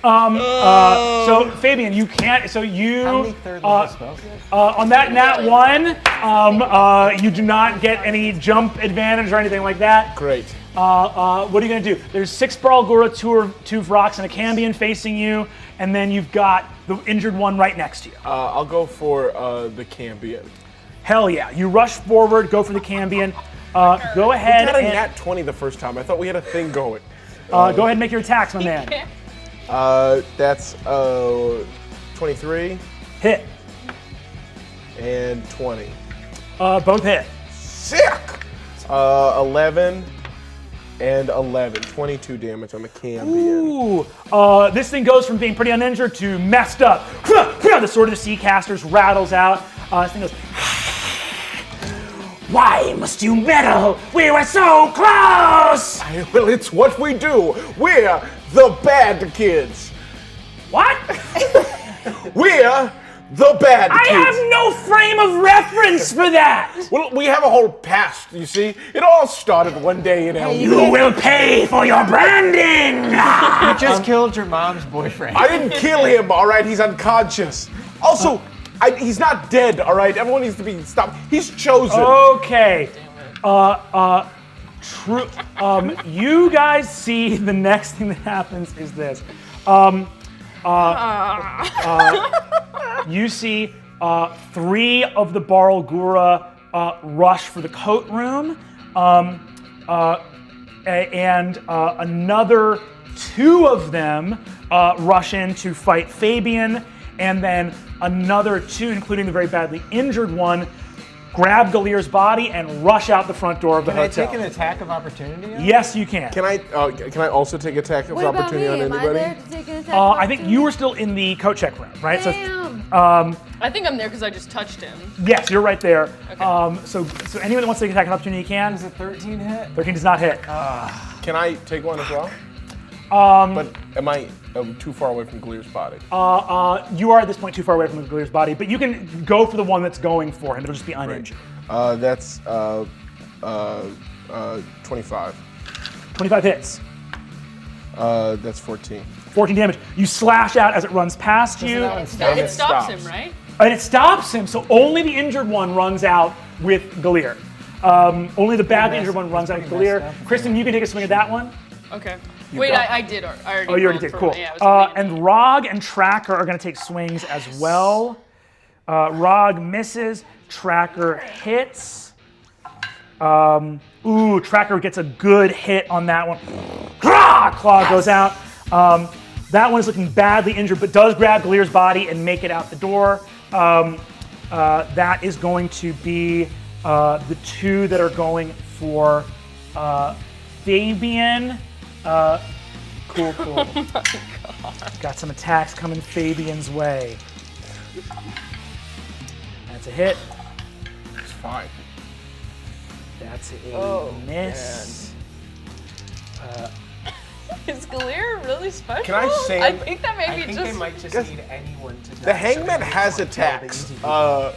So Fabian, you can't. So you How many third level spells? on that nat 1, you do not get any jump advantage or anything like that. Great. What are you gonna do? There's 6 Barlgura, 2 Vrox, and a Cambion facing you, and then you've got the injured one right next to you. I'll go for the cambion. Hell yeah! You rush forward, go for the Cambion. Go ahead We got a and nat 20 the first time. I thought we had a thing going. go ahead and make your attacks, my man. That's 23 Hit. and 20. Both hit. Sick! 11 and 11. 22 damage on the cambion. Ooh, this thing goes from being pretty uninjured to messed up. The Sword of the Sea Casters rattles out. This thing goes, why must you meddle? We were so close! Well, it's what we do. We're the bad kids. What? We're the bad I kids. have no frame of reference for that! Well, we have a whole past, you see. It all started one day in hell. You will pay for your branding! You just killed your mom's boyfriend. I didn't kill him, all right? He's unconscious. Also, he's not dead, all right? Everyone needs to be stopped. He's chosen. Okay. True. You guys see the next thing that happens is this. You see 3 of the Barlgura rush for the coat room, and another 2 of them rush in to fight Fabian, and then another 2, including the very badly injured one, grab Gilear's body and rush out the front door of the hotel. Can I take an attack of opportunity? Yes, you can. Can I also take attack of opportunity on Am I anybody? there to take an attack of I think you were still in the coat check room, right? Damn. So, I think I'm there because I just touched him. yes, you're right there. Okay. So anyone that wants to take an attack of opportunity can. Is it 13 hit? 13 does not hit. Can I take one as well? But am I too far away from Gilear's body? You are at this point too far away from Gilear's body, but you can go for the one that's going for him. It'll just be uninjured. That's 25. 25 hits. That's 14. 14 damage. You slash out as it runs past you, It stops stops. him, right? and it stops him. So only the injured one runs out with Gilear. Only the badly injured one runs out with Gilear. Kristen, you can take a swing at that one. Okay. Wait, I did. I already. Oh, you already rolled did. for Cool. one. Yeah, it was And Rog and Tracker are going to take swings as well. Rog misses. Tracker hits. Tracker gets a good hit on that one. Claw goes out. That one is looking badly injured, but does grab Gilear's body and make it out the door. That is going to be the 2 that are going for Fabian. Cool. Oh my God. Got some attacks coming Fabian's way. That's a hit. It's fine. That's a miss. Is Gilear really special? Can I say- I think that maybe I think just. they might just need anyone to die. The Hangman so has they attacks. can Uh,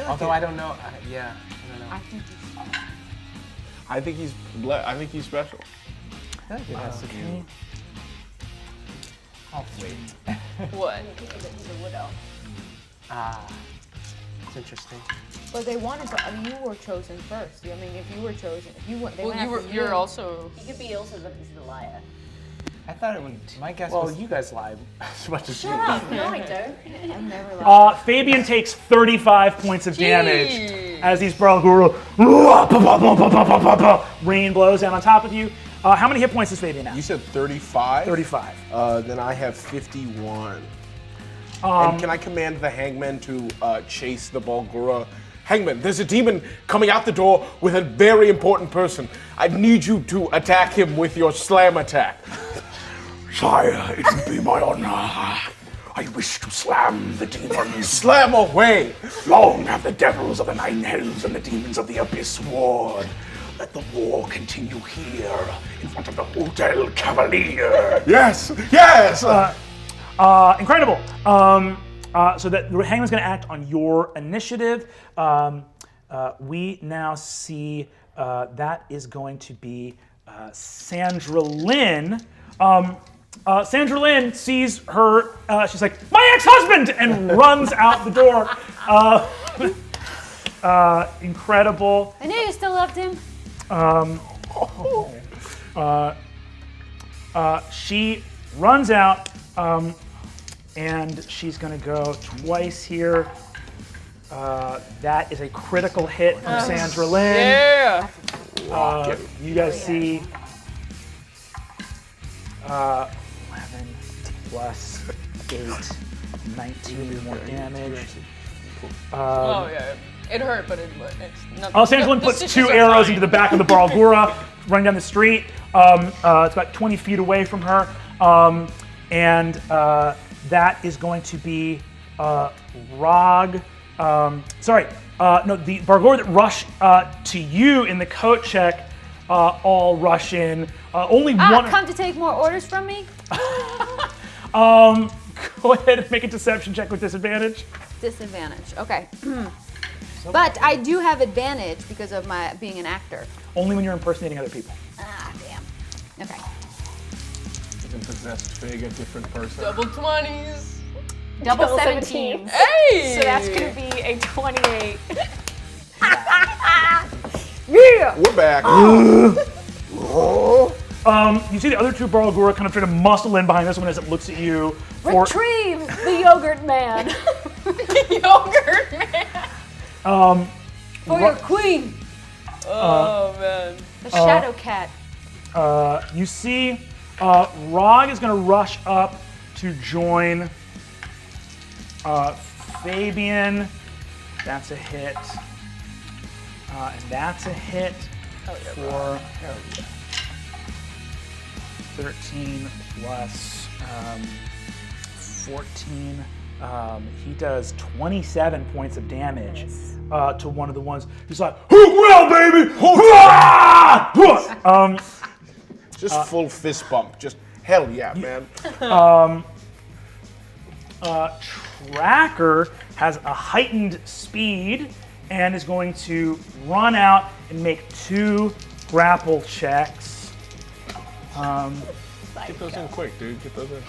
Although I don't know. Yeah, I don't know. I think he's special. I think it has to do. I'll wait. What? It's interesting. But they wanted to. You were chosen first. I mean, if you were chosen, if you went, they went Well, after you. you're also. He could be Ilsa's if he's a liar. I thought it would. My guess Well, was. you guys lie as much as you. Shut up. No, I don't. I'm never lying. Fabian takes 35 points of damage Jeez. as these Barlgura rain blows down on top of you. How many hit points does Fabian have? You said 35? 35. Then I have 51. And can I command the Hangman to chase the Barlgura? Hangman, there's a demon coming out the door with a very important person. I need you to attack him with your slam attack. Sire, it would be my honor. I wish to slam the demons. Slam away! Long have the devils of the Nine Hells and the demons of the Abyss warred. Let the war continue here, in front of the Hotel Cavalier. Yes! Yes! Incredible. So that the Hangman's going to act on your initiative. We now see that is going to be Sandra Lynn. Sandra Lynn sees her, she's like, my ex-husband, and runs out the door. Incredible. I knew you still loved him. She runs out, and she's gonna go twice here. That is a critical hit from Sandra Lynn. Yeah. You guys see 11 plus 8, 19 more damage. Oh yeah. It hurt, but it's nothing. Sandra Lynn puts 2 arrows into the back of the Barlgura, running down the street. It's about 20 feet away from her. And that is going to be Rog. No, the Barlgura that rush to you in the coat check all rush in. Only one. Come to take more orders from me? Go ahead and make a deception check with disadvantage. Disadvantage, okay. But I do have advantage because of my being an actor. Only when you're impersonating other people. Ah, damn. Okay. Even possessed fig, a different person. Double 20s. Double 17. Hey. So that's gonna be a 28. Yeah! We're back. You see the other 2 Barlgura kind of try to muscle in behind this one as it looks at you. Retrieve the yogurt man. Yogurt man. For your queen, Oh man. the shadow cat. You see Rog is going to rush up to join Fabian. That's a hit. And that's a hit for 13 plus 14. He does 27 points of damage to one of the ones. He's like, "Hook well, baby! Hook!" Just full fist bump. Just hell yeah, man. Tracker has a heightened speed and is going to run out and make 2 grapple checks. Get those in quick, dude. Get those in.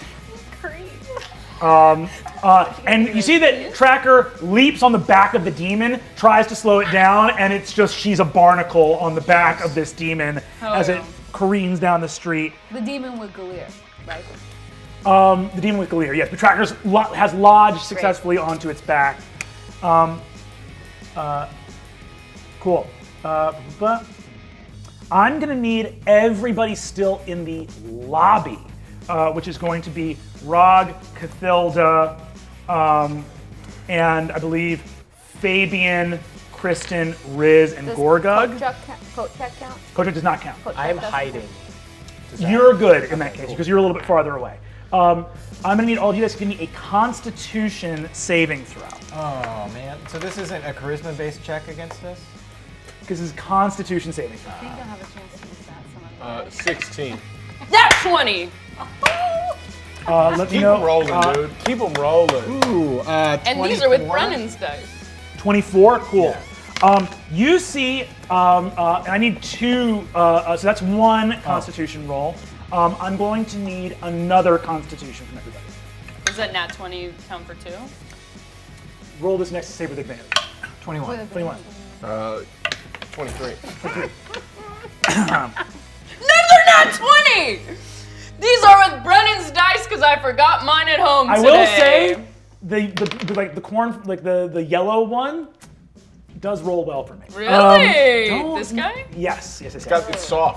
And you see that Tracker leaps on the back of the demon, tries to slow it down, and it's just she's a barnacle on the back of this demon as it careens down the street. The demon with Gilear, right? The demon with Gilear, yes. But Tracker has lodged successfully onto its back. Cool. But I'm going to need everybody still in the lobby, which is going to be Rog, Cathilda, and I believe Fabian, Kristen, Rizz, and Gorgug. Coat check count? Coach does not count. I am hiding. You're good in that case because you're a little bit farther away. I'm going to need all of you guys to give me a Constitution saving throw. Oh man. So this isn't a charisma-based check against us? Because this is Constitution saving throw. I think you'll have a chance to use that. 16. That's 20. Let me Keep know. them rolling, dude. Keep them rolling. Ooh, And these are with Brennan's dice. 24, cool. You see, and I need 2, so that's 1 Constitution roll. I'm going to need another Constitution from everybody. Does that nat 20 count for 2? Roll this next to save with advantage. 21. 21. 23. No, they're not 20! These are with Brennan's dice because I forgot mine at home I today. will say the corn, like the yellow one, does roll well for me. Really? Don't- This guy? Yes. It's soft.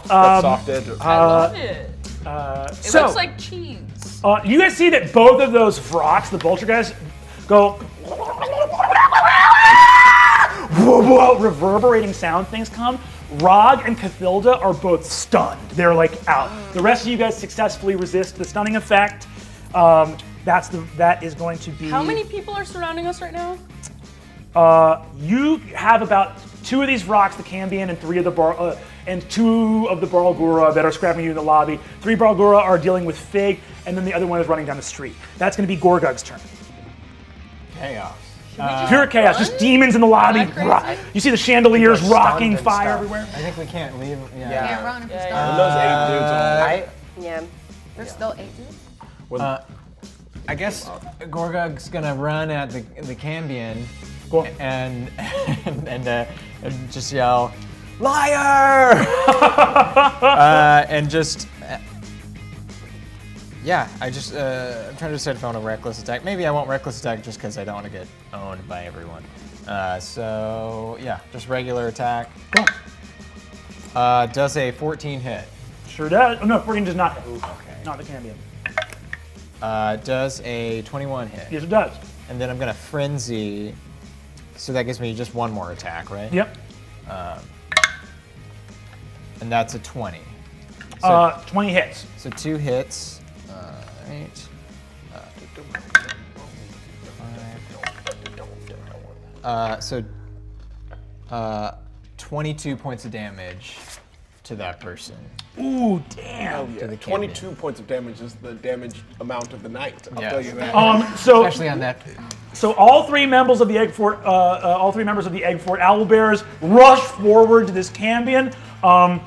It's got soft edges. I love it. It So looks like cheese. you guys see that both of those Vrox, the vulture guys, go reverberating sound things come. Rog and Cathilda are both stunned. They're like out. The rest of you guys successfully resist the stunning effect. That is going to be. How many people are surrounding us right now? You have about 2 of these rocks, the cambion, and 2 of the Barlgura that are scrapping you in the lobby. 3 Barlgura are dealing with Fig, and then the other one is running down the street. That's going to be Gorgug's turn. Chaos. Pure chaos, just demons in the lobby. You see the chandeliers People are rocking, stunned and fire stuff. everywhere. I think we can't leave. Can't run if you're And stunned. those 8 dudes on I Yeah. There's still 8 to it? I guess Gorgug's gonna run at the cambion and just yell, "Liar!" And just I'm trying to decide if I want a reckless attack. Maybe I won't reckless attack just because I don't want to get owned by everyone. So yeah, just regular attack. Cool. Does a 14 hit? Sure does. Oh, no, 14 does not hit. Okay. Not the cambion. Does a 21 hit? Yes, it does. And then I'm gonna frenzy, so that gives me just one more attack, right? Yep. And that's a 20. So, 20 hits. so 2 hits. Right. 22 points of damage to that person. Ooh, damn. Yeah, 22 points of damage is the damage amount of the night. I'll Yes. tell you that. Especially on that. So all three members of the Egg Fort, Owlbears rush forward to this cambion, and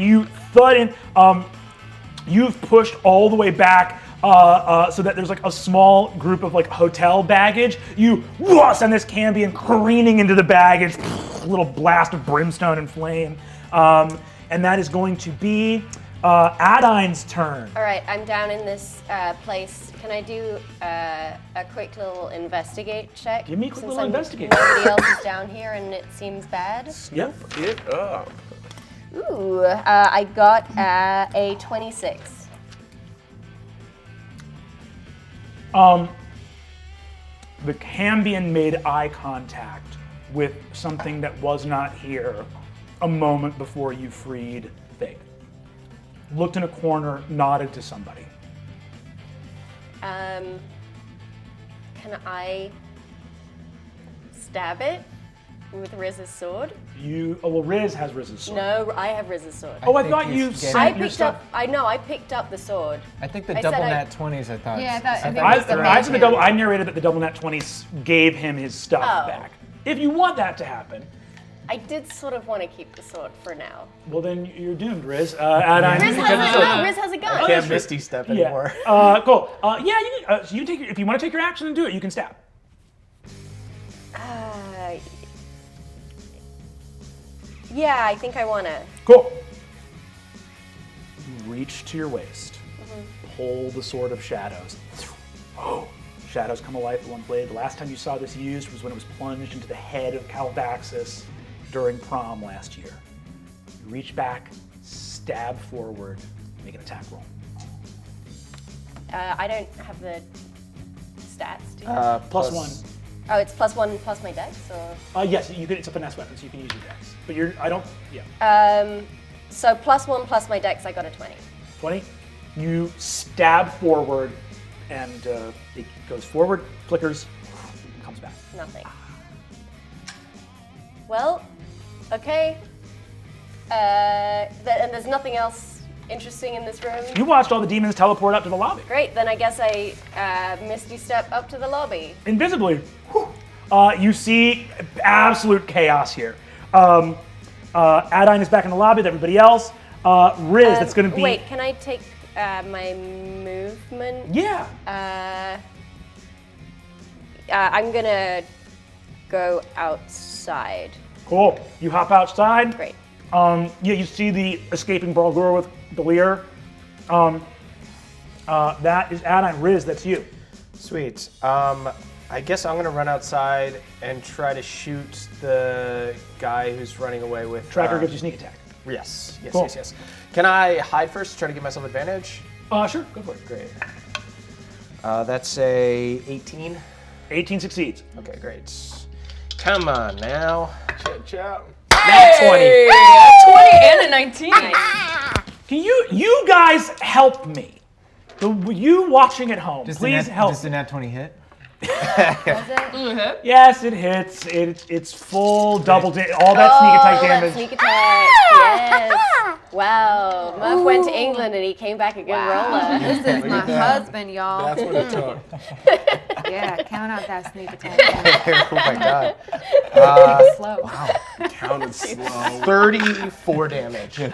you thud in. You've pushed all the way back so that there's like a small group of like hotel baggage. You send this cambion careening into the baggage, a little blast of brimstone and flame, and that is going to be Adine's turn. All right, I'm down in this place. Can I do a quick little investigate check? Give me a quick Since little investigate. Nobody else is down here and it seems bad. Yep. It up. Ooh, I got a 26. The cambion made eye contact with something that was not here a moment before you freed Faith. Looked in a corner, nodded to somebody. Can I stab it with Rizz's sword? Rizz has Rizz's sword. No, I have Rizz's sword. Oh, I think thought you you gave sent I your picked stuff. up. I picked up the sword. I think the I double said nat 20s. I thought. Yeah, I thought- I think I, it was the I, said the double, magic. I narrated that the double nat 20s gave him his stuff Oh. back. If you want that to happen, I did sort of want to keep the sword for now. well then you're doomed, Rizz. Adine, Riz you has get the sword. a gun. Riz has a gun. Can't misty step anymore. Yeah. Cool. Yeah, you can, so you take if you want to take your action and do it, you can stab. Yeah, I think I want to. Cool. You reach to your waist. Pull the Sword of Shadows. Oh, shadows come alive with one blade. The last time you saw this used was when it was plunged into the head of Calvaxis during prom last year. You reach back, stab forward, make an attack roll. I don't have the stats, do you? Plus one. Oh, it's +1 plus my dex, or? Yes, you can. It's a finesse weapon, so you can use your dex. But I don't. Yeah. So +1 plus my dex, I got a 20. 20. You stab forward, and it goes forward, flickers, comes back. Nothing. Well, okay. And there's nothing else interesting in this room. You watched all the demons teleport up to the lobby. Great, then I guess I misty step up to the lobby. Invisibly. You see absolute chaos here. Adine is back in the lobby with everybody else. Rizz, that's going to be. Wait, can I take my movement? Yeah. I'm gonna go outside. Cool. You hop outside. Great. Yeah, you see the escaping Balgur with Gilear. That is Adine. Rizz, that's you. Sweet. I guess I'm gonna run outside and try to shoot the guy who's running away with. Tracker gives you sneak attack. Yes. Yes. Cool. Yes. Yes. Can I hide first to try to give myself advantage? Sure, go for it. Great. That's a 18. 18 succeeds. Okay, great. Come on now. Ciao. Hey, a 20 and a 19. Can you guys help me? You watching at home, please help. Does the nat 20 hit? Yes, it hits. It's full double all that sneak attack that damage. sneak attack. Yes. Wow. Murph went to England and he came back a good roller. This is my husband, y'all. That's what it took. Yeah, count out that sneak attack. Oh my god. Slow. Counted slow. 34 damage. You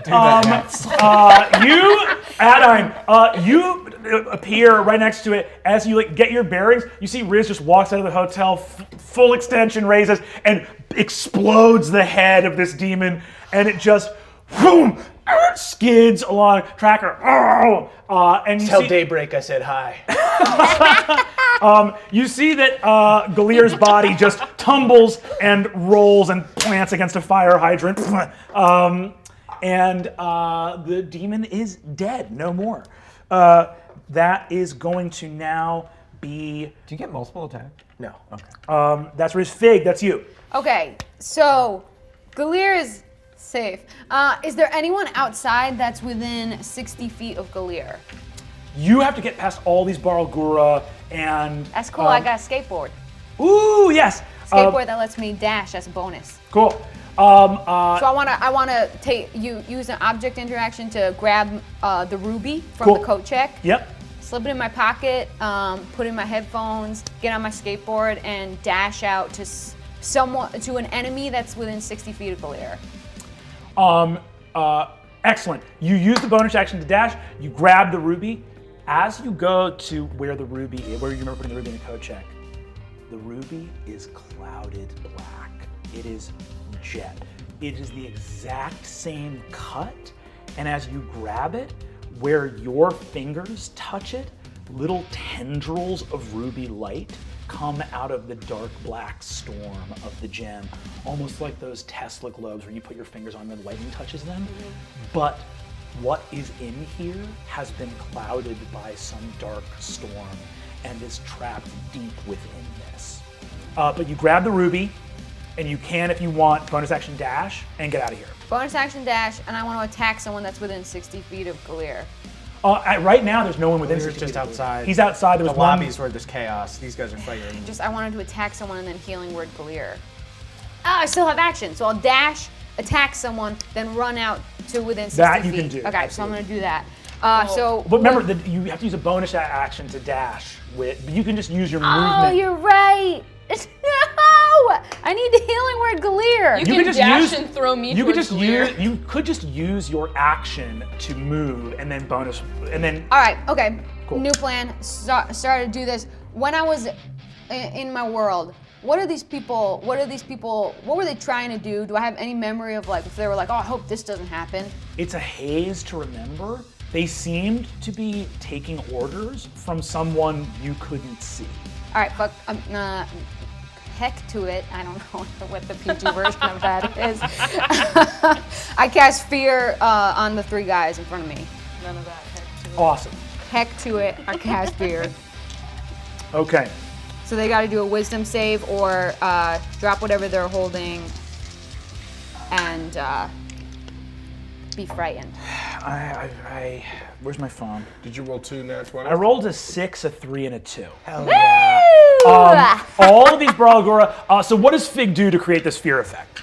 appear right next to it. As you get your bearings, you see Rizz just walks out of the hotel, full extension raises, and explodes the head of this demon, and it just boom, skids along Tracker. And you Till see, daybreak, I said hi. you see that Gilear's body just tumbles and rolls and plants against a fire hydrant. And the demon is dead, no more. That is going to now be... Do you get multiple attacks? No. Okay. That's Rizz. Fig, that's you. Okay, so Gilear is safe. Is there anyone outside that's within 60 feet of Gilear? You have to get past all these Barlgura and... That's cool, I got a skateboard. Ooh, yes! Skateboard that lets me dash as a bonus. Cool. So I wanna use an object interaction to grab the ruby from Cool. the coat check. Yep. Slip it in my pocket, put in my headphones, get on my skateboard, and dash out to to an enemy that's within 60 feet of Glaire. Excellent. You use the bonus action to dash. You grab the ruby. As you go to where the ruby is, where you remember putting the ruby in the code check, the ruby is clouded black. It is jet. It is the exact same cut, and as you grab it, where your fingers touch it, little tendrils of ruby light come out of the dark black storm of the gem, almost like those Tesla globes where you put your fingers on and lightning touches them. But what is in here has been clouded by some dark storm and is trapped deep within this. But you grab the ruby, and you can, if you want, bonus action dash and get out of here. Bonus action dash, and I want to attack someone that's within 60 feet of Glaire. Right now, there's no one within He's 60 just feet. outside. He's outside. There The was one. lobbies where there's chaos. These guys are fighting. I wanted to attack someone and then healing word Glaire. I still have action, so I'll dash, attack someone, then run out to within 60 That feet. you can do, Okay, so I'm absolutely. going to do that. But remember that you have to use a bonus action to dash with. But you can just use your Oh, movement. you're right. No! I need the healing word Gilear. You can dash and throw me You could towards just Gilear. use. You could just use your action to move, and then bonus, and then. All right, okay. Cool. New plan. Started to do this. When I was in my world, what were these people, what were they trying to do? Do I have any memory of if they were like, oh, I hope this doesn't happen? It's a haze to remember. They seemed to be taking orders from someone you couldn't see. All right, fuck, heck to it. I don't know what the PG version of that is. I cast fear on the three guys in front of me. None of that. Heck to it. Awesome. Heck to it, I cast fear. Okay. So they got to do a wisdom save or drop whatever they're holding and be frightened. Where's my phone? Did you roll 2 nat 20? I rolled a 6, a 3, and a 2. Hell yeah. All of these Barlgura. So what does Fig do to create this fear effect?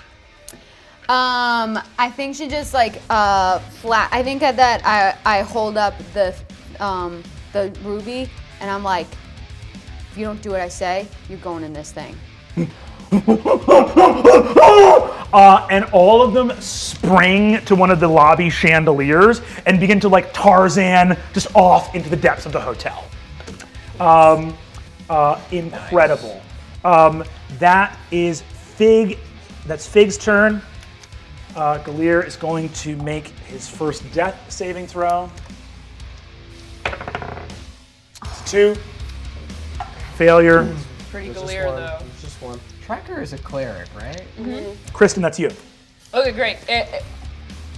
I think she just flat. I think that I hold up the ruby and I'm like, if you don't do what I say, you're going in this thing. And all of them spring to one of the lobby chandeliers and begin to Tarzan just off into the depths of the hotel. Incredible. That is Fig. That's Fig's turn. Gilear is going to make his first death saving throw. It's 2. Failure. Pretty There's Gilear, though. There's just one. Tracker is a cleric, right? Kristen, that's you. Okay, great.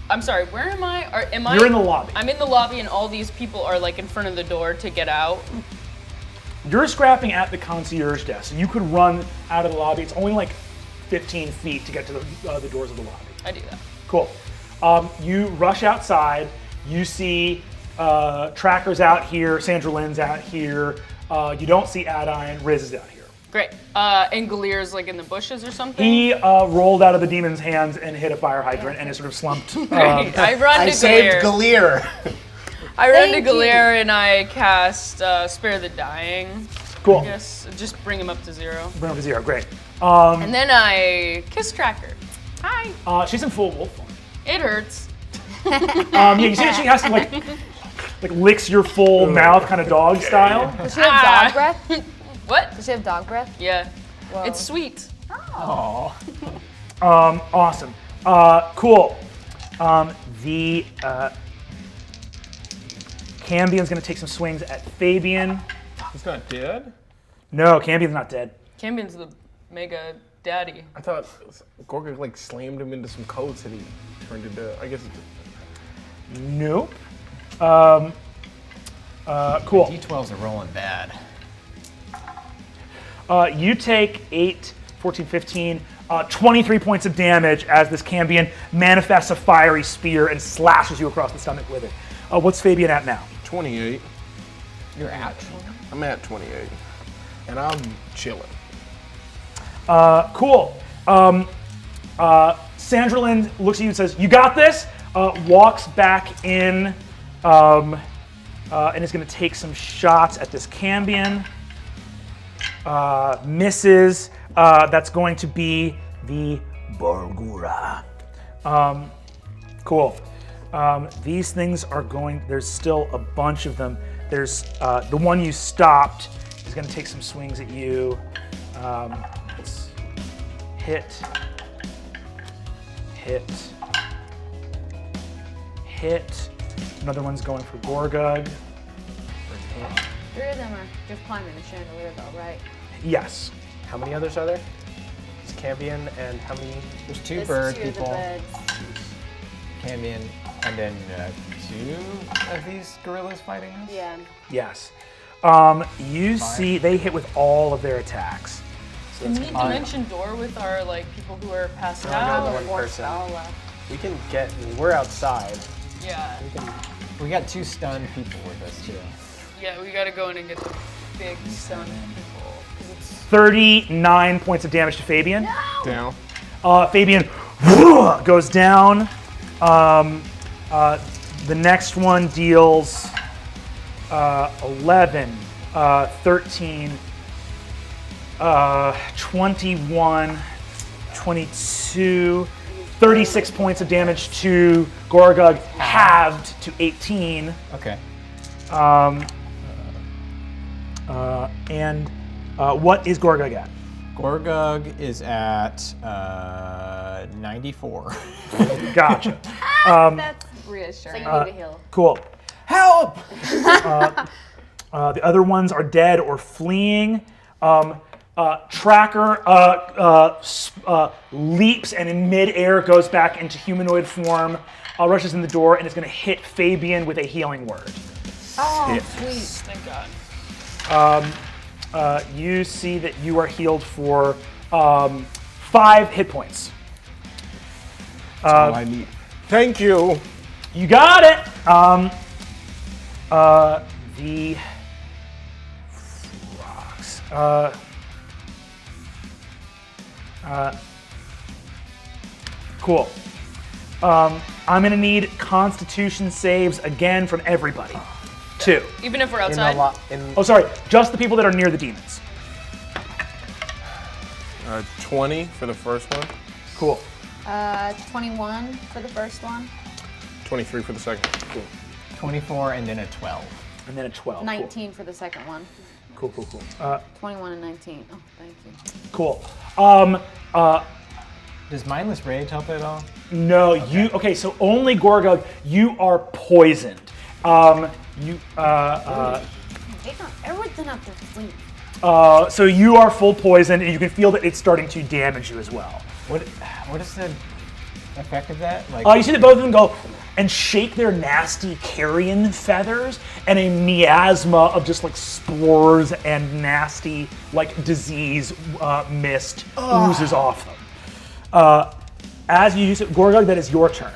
I'm sorry, where am I? Am I? You're in the lobby. I'm in the lobby and all these people are in front of the door to get out. You're scrapping at the concierge desk, so you could run out of the lobby. It's only 15 feet to get to the doors of the lobby. I do that. Cool. You rush outside. You see Tracker's out here. Sandra Lynn's out here. You don't see Adine. Rizz is out here. Great. And Gilear's in the bushes or something? He rolled out of the demon's hands and hit a fire hydrant and is sort of slumped. Great. I run I to saved Gilear. Gilear. I run to Thank you. Gilear and I cast Spare the Dying. Cool. Yes, just bring him up to 0. Bring him to 0. Great. And then I kiss Tracker. Hi. She's in full wolf form. It hurts. Yeah, you see that she has to like licks your full mouth, kind of dog style. Does she have dog breath? What? Does she have dog breath? Yeah. Whoa. It's sweet. Awesome. Cool. The Cambion's gonna take some swings at Fabian. He's not dead? No, Cambion's not dead. Cambion's the mega daddy. I thought Gorga like slammed him into some coats and he turned into, I guess. Nope. Cool. D12s are rolling bad. You take 8, 14, 15, 23 points of damage as this Cambion manifests a fiery spear and slashes you across the stomach with it. What's Fabian at now? 28. You're at. I'm at 28. And I'm chilling. Cool. Sandra Lynn looks at you and says, "You got this." Walks back in and is going to take some shots at this Cambion. Misses. That's going to be the Bargura. Cool. These things are going. There's still a bunch of them. There's the one you stopped is going to take some swings at you. Let's hit. Another one's going for Gorgug. 3 of them are just climbing the chandelier, though, right? Yes. How many others are there? It's Cambion and how many? There's 2 There's bird 2 of the people, birds. Cambion, and then 2 of these gorillas fighting us? Yeah. Yes. You see they hit with all of their attacks. Can we dimension door with our people who are passed out? One Or person. spell left. We can get. We're outside. Yeah. We got 2 stunned people with us too. Yeah, we gotta go in and get the big stun people. 39 points of damage to Fabian. Down. Fabian goes down. The next one deals 11, 13, 21, 22, 36 points of damage to Gorgug, halved to 18. Okay. And what is Gorgug at? Gorgug is at 94. That's Gotcha. So reassuring. you need to heal. Cool. Help! The other ones are dead or fleeing. Tracker leaps and in midair goes back into humanoid form, rushes in the door, and is going to hit Fabian with a healing word. Oh, sweet. Thank God. You see that you are healed for 5 hit points. That's all I need. Thank you. You got it. The rocks. Cool. I'm gonna need Constitution saves again from everybody. 2. Even if we're In outside. a lot. In Oh, sorry. Just the people that are near the demons. 20 for the first one. Cool. 21 for the first one. 23 for the second. Cool. 24 and then a 12. And then a 12. 19 for the second one. Cool. 21 and 19. Oh, thank you. Cool. Does Mindless Rage help at all? No, you. Okay, so only Gorgug. You are poisoned. Everything up to sleep. So you are full poisoned, and you can feel that it's starting to damage you as well. What is the effect of that? You see that both of them go and shake their nasty carrion feathers, and a miasma of just spores and nasty disease mist oozes off them. As you use it, Gorgug, that is your turn.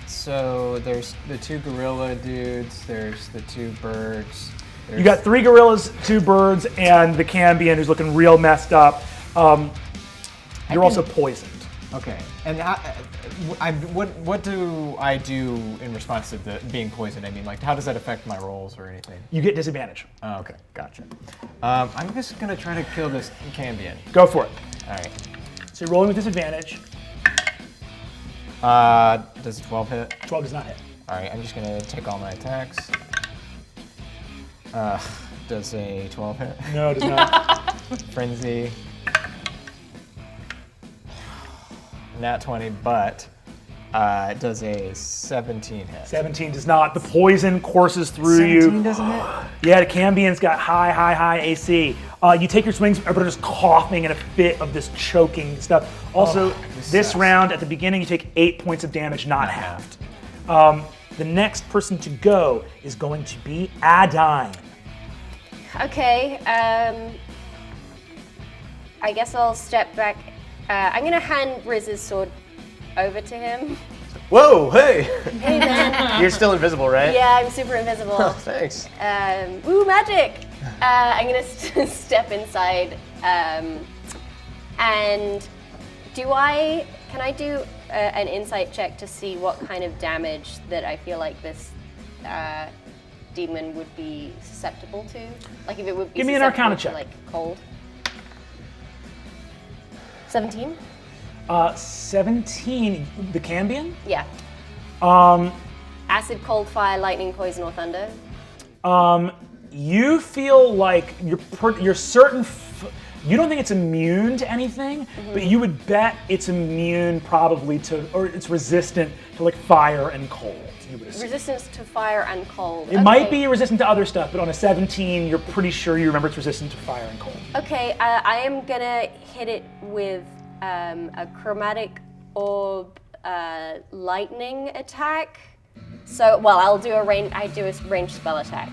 So there's the 2 gorilla dudes. There's the 2 birds. You got 3 gorillas, 2 birds, and the Cambion who's looking real messed up. You're also poisoned. Okay. And what do I do in response to the being poisoned? I mean, like, how does that affect my rolls or anything? You get disadvantage. Oh, okay, gotcha. I'm just gonna try to kill this cambion. Go for it. All right. So you're rolling with disadvantage. Does 12 hit? 12 does not hit. All right, I'm just gonna take all my attacks. Does a 12 hit? No, it does not. Frenzy. Nat 20, but it does a 17 hit. 17 does not. The poison courses through you. 17 doesn't hit? Yeah, the Cambion's got high AC. You take your swings, everybody just coughing in a fit of this choking stuff. Also, this sucks. round, at the beginning, you take 8 points of damage, not halved. The next person to go is going to be Adine. Okay, I guess I'll step back. I'm gonna hand Rizz's sword over to him. Whoa, hey! Hey man. You're still invisible, right? Yeah, I'm super invisible. Oh, thanks. Ooh, magic! I'm gonna step inside, and can I do an insight check to see what kind of damage that I feel like this demon would be susceptible to? Like if it would be Give me an susceptible Arcana to, check. like cold. 17? 17, the Cambion? Yeah. Acid, cold, fire, lightning, poison, or thunder? You feel like you're certain, you don't think it's immune to anything, but you would bet it's immune probably to, or it's resistant to like fire and cold. You would assume. Resistance to fire and cold. It might be resistant to other stuff, but on a 17, you're pretty sure you remember it's resistant to fire and cold. Okay, I am gonna hit it with a chromatic orb lightning attack. So, well, I do a ranged spell attack.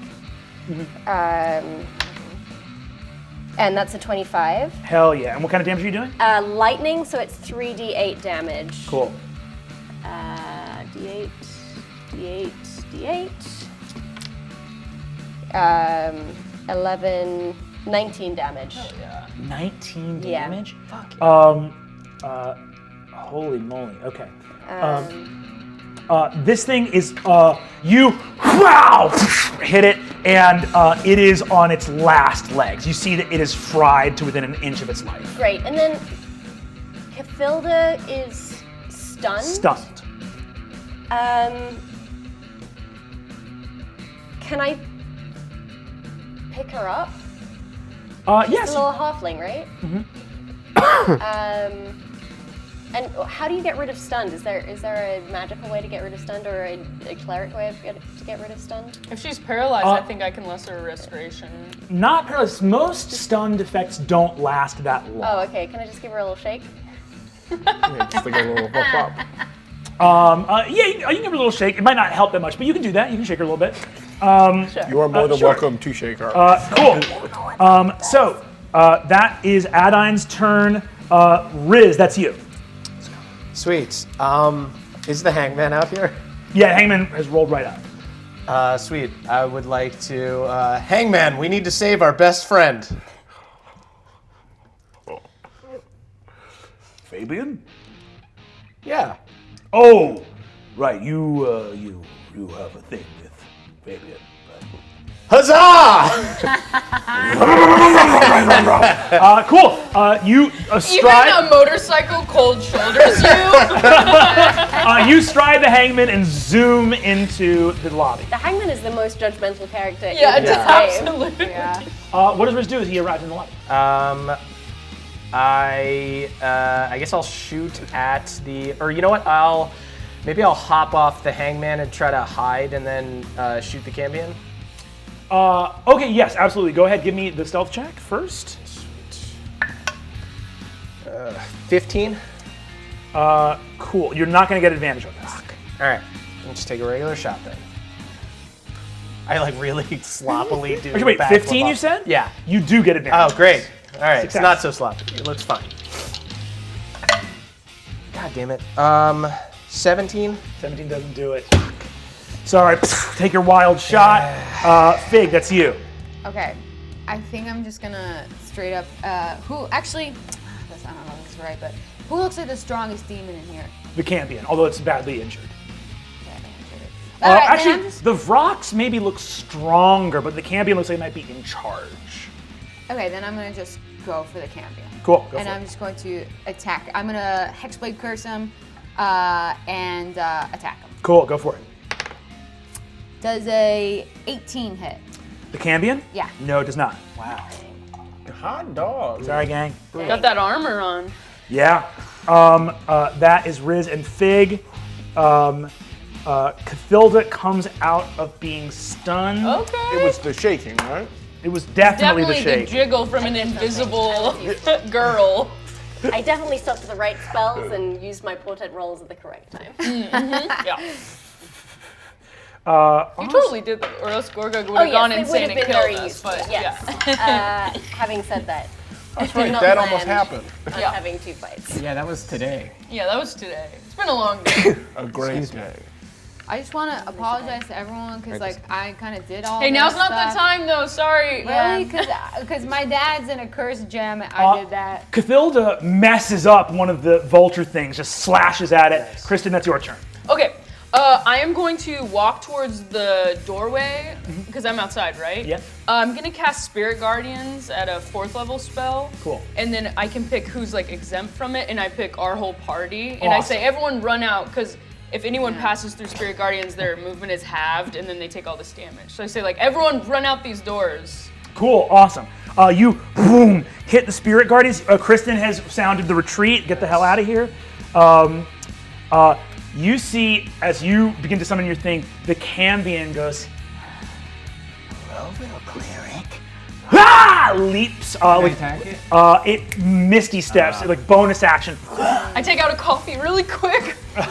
And that's a 25. Hell yeah. And what kind of damage are you doing? Lightning, so it's 3d8 damage. Cool. D8, D8, D8. 11, 19 damage. 19 Yeah. damage? Holy moly, okay. This thing is, you hit it, and it is on its last legs. You see that it is fried to within an inch of its life. Great, and then Cafilda is stunned. Stunned. Can I pick her up? Yes. She's a little halfling, right? And how do you get rid of stunned? Is there a magical way to get rid of stunned, or a cleric way to get rid of stunned? If she's paralyzed, I think I can lesser restoration. Not paralyzed. Most stunned effects don't last that long. Oh, okay. Can I just give her a little shake? Just like a little pop. Yeah, you can give her a little shake. It might not help that much, but you can do that. You can shake her a little bit. You are more than sure. welcome to shake her. Cool. So that is Adine's turn. Rizz, that's you. Sweet. Is the hangman out here? Yeah, Hangman has rolled right up. Sweet. I would like to. Hangman, we need to save our best friend. Fabian? Yeah. Oh, right. You have a thing with Fabian. Huzzah! Cool. You Even stride. a motorcycle cold shoulders you. You stride the Hangman and zoom into the lobby. The hangman is the most judgmental character Yeah, in this game. absolutely. Yeah. What does Rizz do as he arrives in the lobby? I guess I'll shoot at the, or you know what? Maybe I'll hop off the hangman and try to hide, and then shoot the cambion. Okay, yes, absolutely. Go ahead, give me the stealth check first. 15. Cool. You're not going to get advantage on this. All right, I'll just take a regular shot then. I like really sloppily do. Okay, wait, a backflip 15 you off. said? Yeah. You do get advantage. Oh, great. All right, Success. it's not so sloppy. It looks fine. God damn it. 17. 17 doesn't do it. Sorry, take your wild shot. Fig, that's you. Okay. I think I'm just gonna straight up. I don't know if this is right, but who looks like the strongest demon in here? the cambion, although it's badly injured. All right, then Actually, I'm just- the Vrox maybe looks stronger, but the cambion looks like it might be in charge. Okay, then I'm gonna just go for the cambion. Cool, go And for I'm it. just going to attack. I'm gonna Hexblade Curse him and attack him. Cool, go for it. Does a 18 hit? The cambion? Yeah. No, it does not. Wow. Hot dog. Sorry, gang. Got that armor on. Yeah. That is Rizz and Fig. Cathilda comes out of being stunned. Okay. It was the shaking, right? It was definitely the Definitely shake. the jiggle from an invisible girl. I definitely stopped the right spells and used my portent rolls at the correct time. Yeah. You totally did that, or else Gorga would have gone it would insane have and been killed very us. useful. But Yes. yeah. Having said that, That's did right. not That almost plan happened. on Yeah. having 2 fights. Yeah, that was today. Yeah, that was today. It's been a long day. A great day. I just want to apologize to everyone because like I kind of did all. Hey, this now's not stuff. the time though. Sorry. Really? Because my dad's in a cursed gem. I did that. Cathilda messes up one of the vulture things, just slashes at it. Kristen, that's your turn. Okay. I am going to walk towards the doorway because I'm outside, right? Yep. I'm gonna cast Spirit Guardians at a 4th level spell. Cool. And then I can pick who's like exempt from it, and I pick our whole party, and I Awesome. say everyone run out because if anyone passes through Spirit Guardians, their movement is halved, and then they take all this damage. So I say like everyone run out these doors. Cool, awesome. You boom hit the Spirit Guardians. Kristen has sounded the retreat. Get the hell out of here. You see, as you begin to summon your thing, the cambion goes, "Hello, little cleric." Ah! Leaps. Attack it? It misty steps, like bonus action. I take out a coffee really quick. Be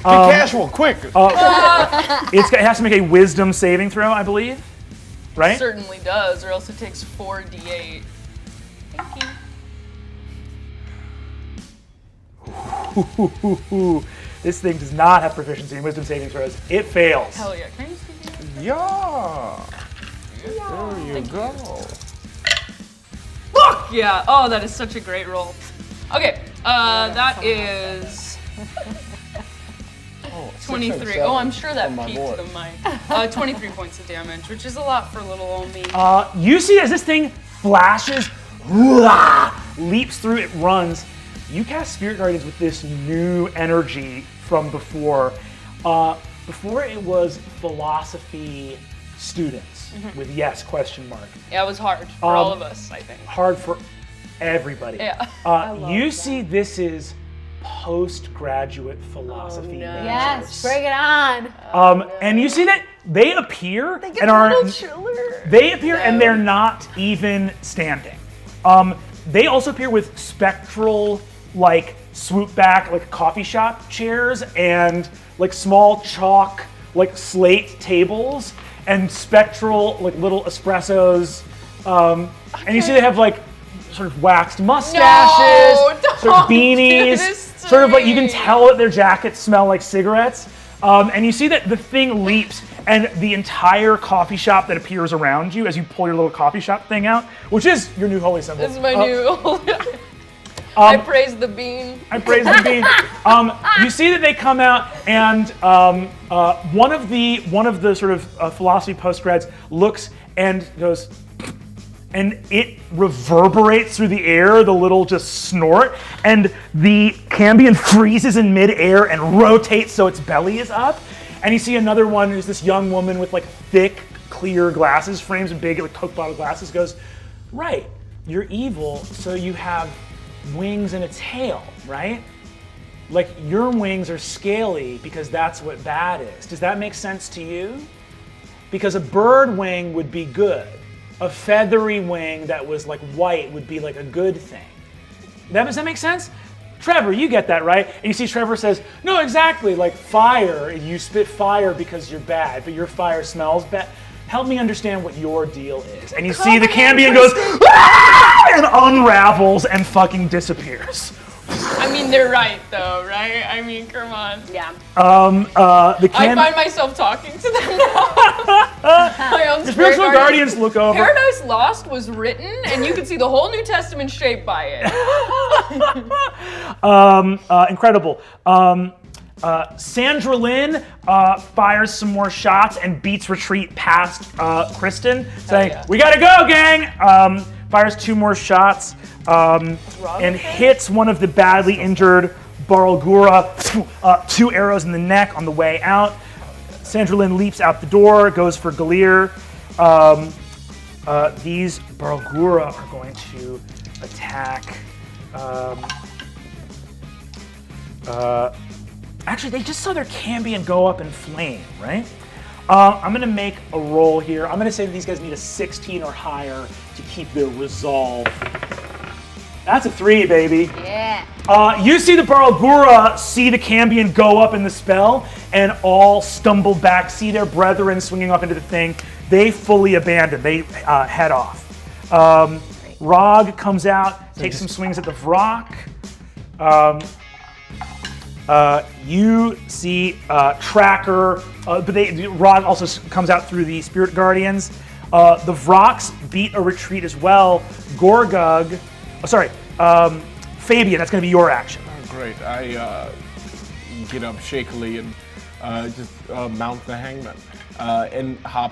casual, quick. It has to make a wisdom saving throw, I believe. Right? Certainly does, or else it takes 4d8. Thank you. This thing does not have proficiency in wisdom saving throws. It fails. Hell yeah. Can I just give you Yeah. There you go. Fuck yeah! Oh, that is such a great roll. Okay, that is 23. Oh, I'm sure that on my peaked board. the mic. 23 points of damage, which is a lot for little old me. You see as this thing flashes, leaps through, it runs. You cast Spirit Guardians with this new energy from before. Before it was philosophy students with yes question mark. Yeah, it was hard for all of us, I think. Hard for everybody. Yeah. You see this is postgraduate philosophy majors. Yes, bring it on. And you see that they appear Get and a are little chiller. they appear and they're not even standing. They also appear with spectral like swoop back like coffee shop chairs and like small chalk like slate tables and spectral like little espressos. And you see they have like sort of waxed mustaches, sort of don't do beanies, this to sort of like you can me. tell that their jackets smell like cigarettes. And you see that the thing leaps and the entire coffee shop that appears around you as you pull your little coffee shop thing out, which is your new holy symbol. This is my new. I praise the bean. I praise the bean. You see that they come out, and one of the sort of philosophy postgrads looks and goes, and it reverberates through the air, the little just snort, and the cambion freezes in midair and rotates so its belly is up. And you see another one who's this young woman with like thick, clear glasses, frames and big like Coke bottle glasses, goes, right, you're evil, so you have wings and a tail, right? Like your wings are scaly because that's what bad is. Does that make sense to you? Because a bird wing would be good. A feathery wing that was like white would be like a good thing. Does that make sense? Trevor, you get that, right? And you see Trevor says, no, exactly, like fire, you spit fire because you're bad, but your fire smells bad. Help me understand what your deal is. And you see the cambion goes, "Ah!" and unravels and fucking disappears. I mean, they're right, though, right? I mean, come on. Yeah. The I find myself talking to them now. My own the spiritual guardians look over. Paradise Lost was written, and you can see the whole New Testament shaped by it. Incredible. Sandra Lynn fires some more shots and beats retreat past Kristen, saying, yeah. "We gotta go, gang!" Fires 2 more shots and hits one of the badly injured Barlgura, 2 arrows in the neck on the way out. Sandra Lynn leaps out the door, goes for Gilear. These Barlgura are going to attack. Actually, they just saw their cambion go up in flame, right? I'm going to make a roll here. I'm going to say that these guys need a 16 or higher to keep their resolve. That's a 3, baby. Yeah. You see the Barlgura see the cambion go up in the spell and all stumble back, see their brethren swinging up into the thing. They fully abandon. They head off. Rog comes out, takes some swings at the Vrock. You see Tracker, but Rog also comes out through the Spirit Guardians. The Vrocks beat a retreat as well. Gorgug, Fabian, that's going to be your action. Oh, great. I get up shakily and just mount the hangman and hop.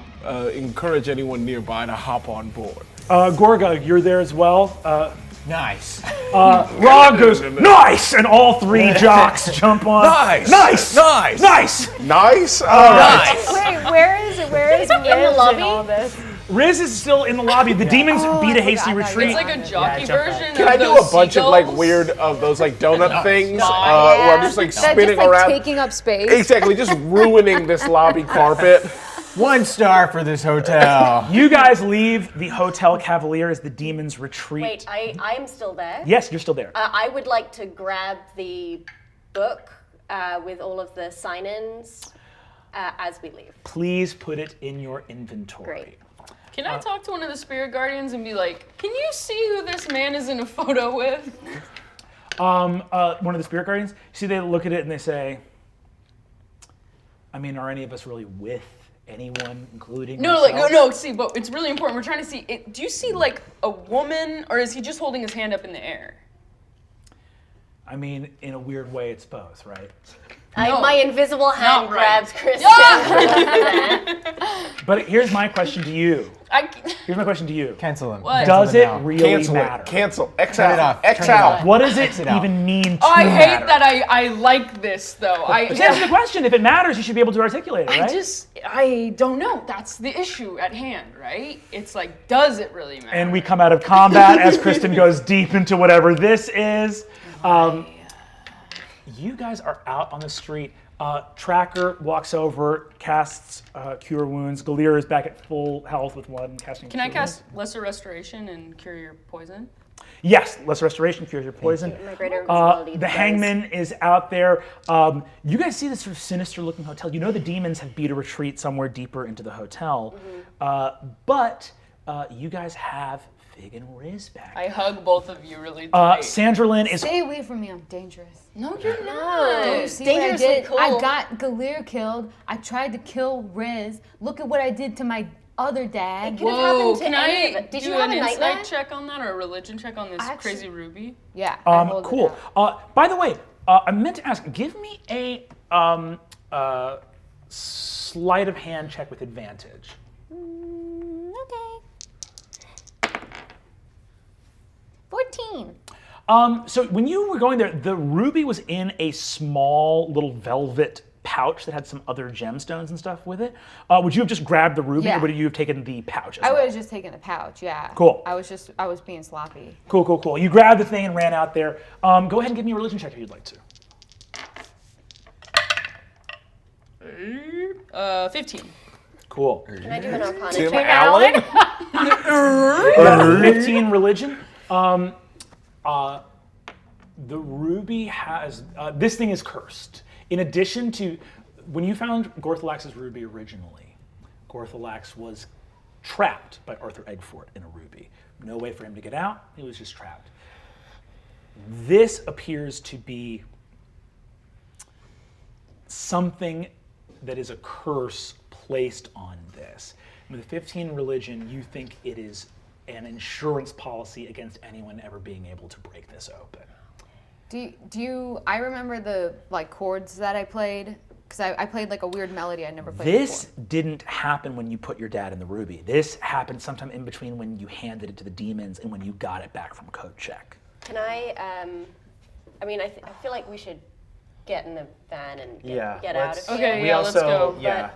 Encourage anyone nearby to hop on board. Gorgug, you're there as well. Nice. Rog goes, "Nice!" And all 3 jocks jump on. Nice! Nice! Nice! Nice! Nice! Nice. Wait, where is Rizz in all this? Rizz is still in the lobby. The demons beat a hasty forgot. retreat. It's like a jockey version. Can of I do those a bunch of like seagulls. weird of those like donut things No. where I'm just like That's spinning just like around? taking up space. Exactly, just ruining this lobby carpet. 1 star for this hotel. You guys leave the Hotel Cavalier as the demons retreat. Wait, I'm still there. Yes, you're still there. I would like to grab the book with all of the sign-ins as we leave. Please put it in your inventory. Great. Can I talk to one of the Spirit Guardians and be like, "Can you see who this man is in a photo with?" One of the Spirit Guardians, you see they look at it and they say, "I mean, are any of us really with anyone, including No, yourself?" no. See, but it's really important. We're trying to see. Do you see like a woman, or is he just holding his hand up in the air? I mean, in a weird way, it's both, right? No. My invisible hand Not right. grabs Kristen. But here's my question to you. I, Here's my question to you. Cancel him. What? Does Cancel it now. really Cancel matter? it. Cancel. X Turn it out. off. X Turn it out. off. What does it Exit out. even mean to I hate matter? that I like this though. Just answer the question. If it matters, you should be able to articulate it, right? I don't know. That's the issue at hand, right? It's like, does it really matter? And we come out of combat as Kristen goes deep into whatever this is. You guys are out on the street. Tracker walks over, casts Cure Wounds. Gilear is back at full health with 1 casting. Can I Cure cast Lesser Restoration and cure your poison? Wounds. Yes, Lesser Restoration cures your poison. My greater invisibility The does. Hangman is out there. You guys see this sort of sinister-looking hotel. You know the demons have beat a retreat somewhere deeper into the hotel, but you guys have Fig and Rizz back. I hug both of you really tight. Sandra Lynn is. Stay away from me, I'm dangerous. No, you're not. You see what I dangerously did? cool. I got Gilear killed. I tried to kill Rizz. Look at what I did to my other dad. Could have happened to Can any of I it. Did do you have an a nightmare? insight check on that or a religion check on this Actually- crazy ruby? Yeah. I hold it Cool. out. By the way, I meant to ask. Give me a sleight of hand check with advantage. Okay. 14. So when you were going there, the ruby was in a small little velvet pouch that had some other gemstones and stuff with it. Would you have just grabbed the ruby, Yeah. or would you have taken the pouch? As I well? was just taking the pouch, yeah. Cool. I was being sloppy. Cool. You grabbed the thing and ran out there. Go ahead and give me a religion check if you'd like to. 15. Cool. Can I do an arcana Tim check? Allen? 15 religion. The ruby has, this thing is cursed. In addition to, when you found Gorthalax's ruby originally, Gorthalax was trapped by Arthur Eggfort in a ruby. No way for him to get out, he was just trapped. This appears to be something that is a curse placed on this. With 15 religion, you think it is an insurance policy against anyone ever being able to break this open. Do you? I remember the chords that I played because I played like a weird melody I'd never played This before. didn't happen when you put your dad in the ruby. This happened sometime in between when you handed it to the demons and when you got it back from code check. Can I? I feel like we should get in the van and get out of here. Okay, We yeah, also, let's go. yeah.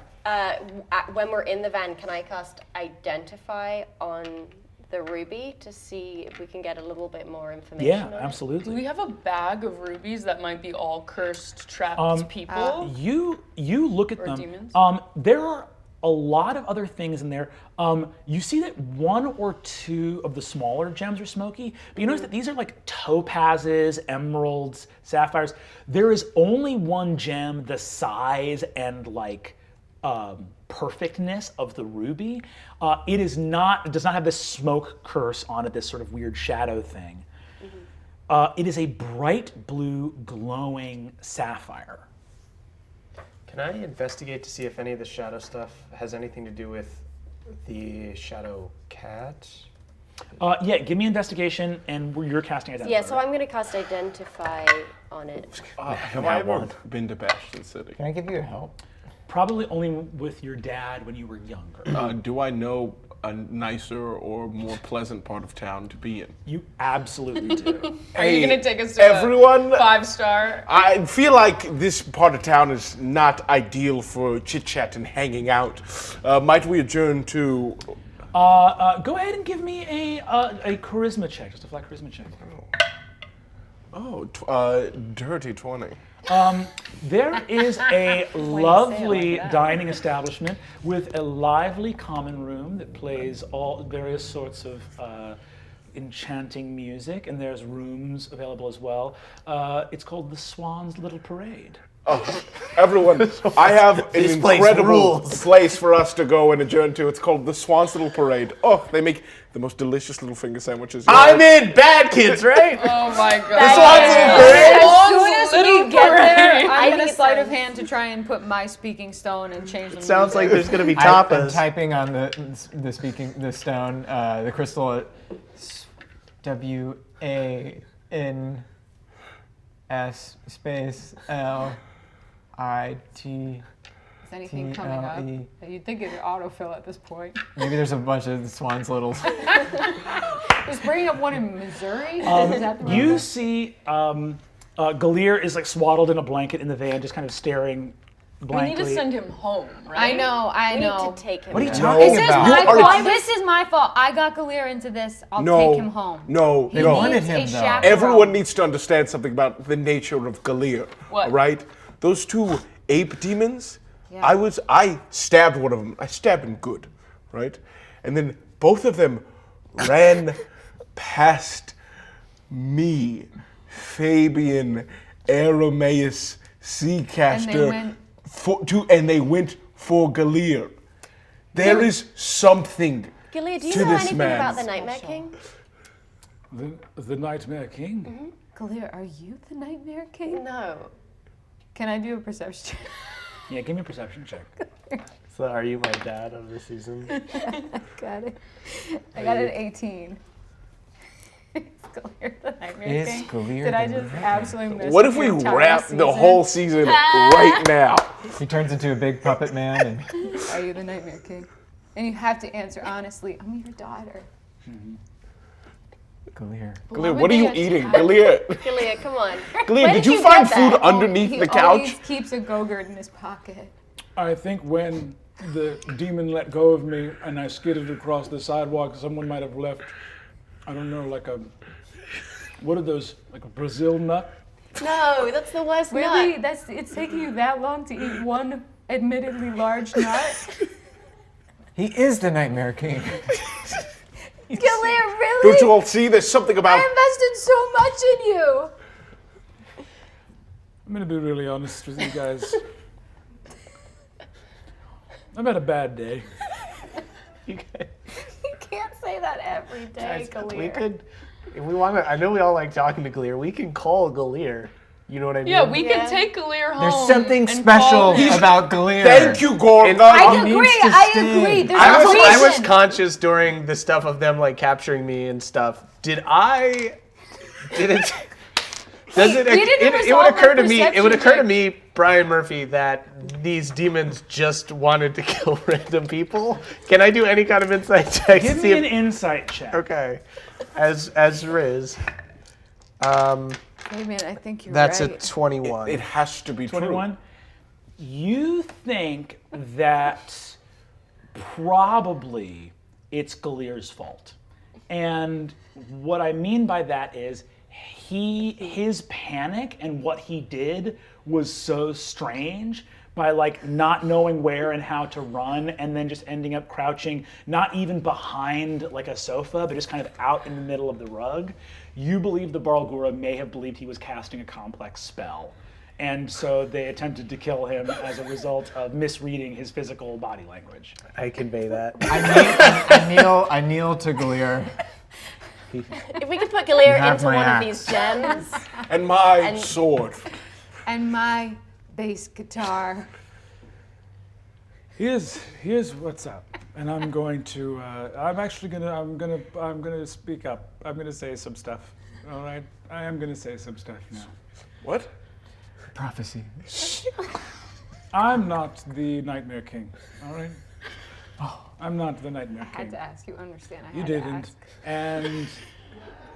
When we're in the van, can I cast Identify on the ruby to see if we can get a little bit more information? Yeah, on it? absolutely. Do we have a bag of rubies that might be all cursed, trapped people? You look at Or them. demons? There are a lot of other things in there. You see that one or two of the smaller gems are smoky, but you notice that these are like topazes, emeralds, sapphires. There is only one gem the size and perfectness of the ruby. It does not have this smoke curse on it, this sort of weird shadow thing. It is a bright blue glowing sapphire. Can I investigate to see if any of the shadow stuff has anything to do with the shadow cat? Yeah, give me investigation, and you're casting Identify. Yeah, so I'm going to cast Identify on it. Have I ever been to Bastion City? Can I give you help? Probably only with your dad when you were younger. Do I know a nicer or more pleasant part of town to be in? You absolutely do. Are you gonna take us to everyone, a 5-star? I feel like this part of town is not ideal for chit-chat and hanging out. Might we adjourn to... Go ahead and give me a charisma check, just a flat charisma check. Dirty 20. There is a lovely dining establishment with a lively common room that plays all various sorts of enchanting music, and there's rooms available as well. It's called the Swan's Little Parade. Oh, everyone, I have an incredible place for us to go and adjourn to. It's called the Swan's Little Parade. Oh, they make the most delicious little finger sandwiches. I'm in! Bad Kids, right? Oh my god. The Swan's Little Parade! As soon as we get there, I'm think gonna it sleight of sounds- hand to try and put my speaking stone and change the Sounds like music. there's gonna be I'm tapas. typing on the stone, the crystal. WANS space LIT. Is anything coming up? TLE. You'd think it'd autofill at this point. Maybe there's a bunch of Swan's Littles. Just bringing up one in Missouri. Is that the right You one? see Gilear is like swaddled in a blanket in the van, just kind of staring We blankly. need to send him home, right? I know. We need to take him. What are you down. talking This is about? my You are- fault. This is my fault. I got Gilear into this. I'll take him home. No, He no. wanted needs him, a though. chaperone. Everyone needs to understand something about the nature of Gilear. What? Right? Those two ape demons, Yeah. I stabbed one of them. I stabbed him good, right? And then both of them ran past me, Fabian, Arameus, Seacaster, and they went for Gilear. There is something Gilear, do you to know this anything man. about the Nightmare King? The Nightmare King? Gilear, are you the Nightmare King? No. Can I do a perception check? Yeah, give me a perception check. So are you my dad of the season? Got it. I got an 18. Is Gilear the Nightmare Is King? Gilear Did I the just Nightmare absolutely miss What if the we entire wrap the season? whole season right now? He turns into a big puppet man and Are you the Nightmare King? And you have to answer honestly. I'm your daughter. Gilear. Gilear, what are you eating? Gilear, Gilear, come on. Gilear, Where did did you you find get food that? underneath He the always couch? keeps a Go-Gurt in his pocket. I think when the demon let go of me and I skidded across the sidewalk, someone might have left, I don't know, what are those, like a Brazil nut? No, that's the worst Really? nut. It's taking you that long to eat one admittedly large nut? He is the Nightmare King. Gilear, really? Don't you all see? There's something about. I invested so much in you. I'm gonna be really honest with you guys. I've had a bad day. You can't say that every day, We Gilear. could, if we want to, I know we all like talking to Gilear. We can call Gilear. You know what I mean? Yeah, we can take Gilear home. There's something and special call- about Glaire. Thank you, Gorgon. I He agree. needs to I stay. agree. There's I a was reason. conscious during the stuff of them like capturing me and stuff. Did it? Does it? we didn't It would resolve occur that to me. It perception would occur to check. me, Brian Murphy, that these demons just wanted to kill random people. Can I do any kind of insight check? to Give see me an if- insight check. Okay, as Rizz. Hey man, I think you're That's right. a 21. It has to be 21. You think that probably it's Gilear's fault. And what I mean by that is his panic and what he did was so strange by like not knowing where and how to run and then just ending up crouching, not even behind like a sofa, but just kind of out in the middle of the rug. You believe the Barlgura may have believed he was casting a complex spell. And so they attempted to kill him as a result of misreading his physical body language. I convey that. I kneel to Gilear. If we could put Gilear have into my one axe. of these gems. And my sword. And my bass guitar. Here's what's up, and I'm going to. I'm gonna speak up. I'm gonna say some stuff. All right, I am gonna say some stuff now. What? Prophecy. I'm not the Nightmare King. All right. I'm not the Nightmare I had King. to ask. You understand? I You had to didn't, ask. and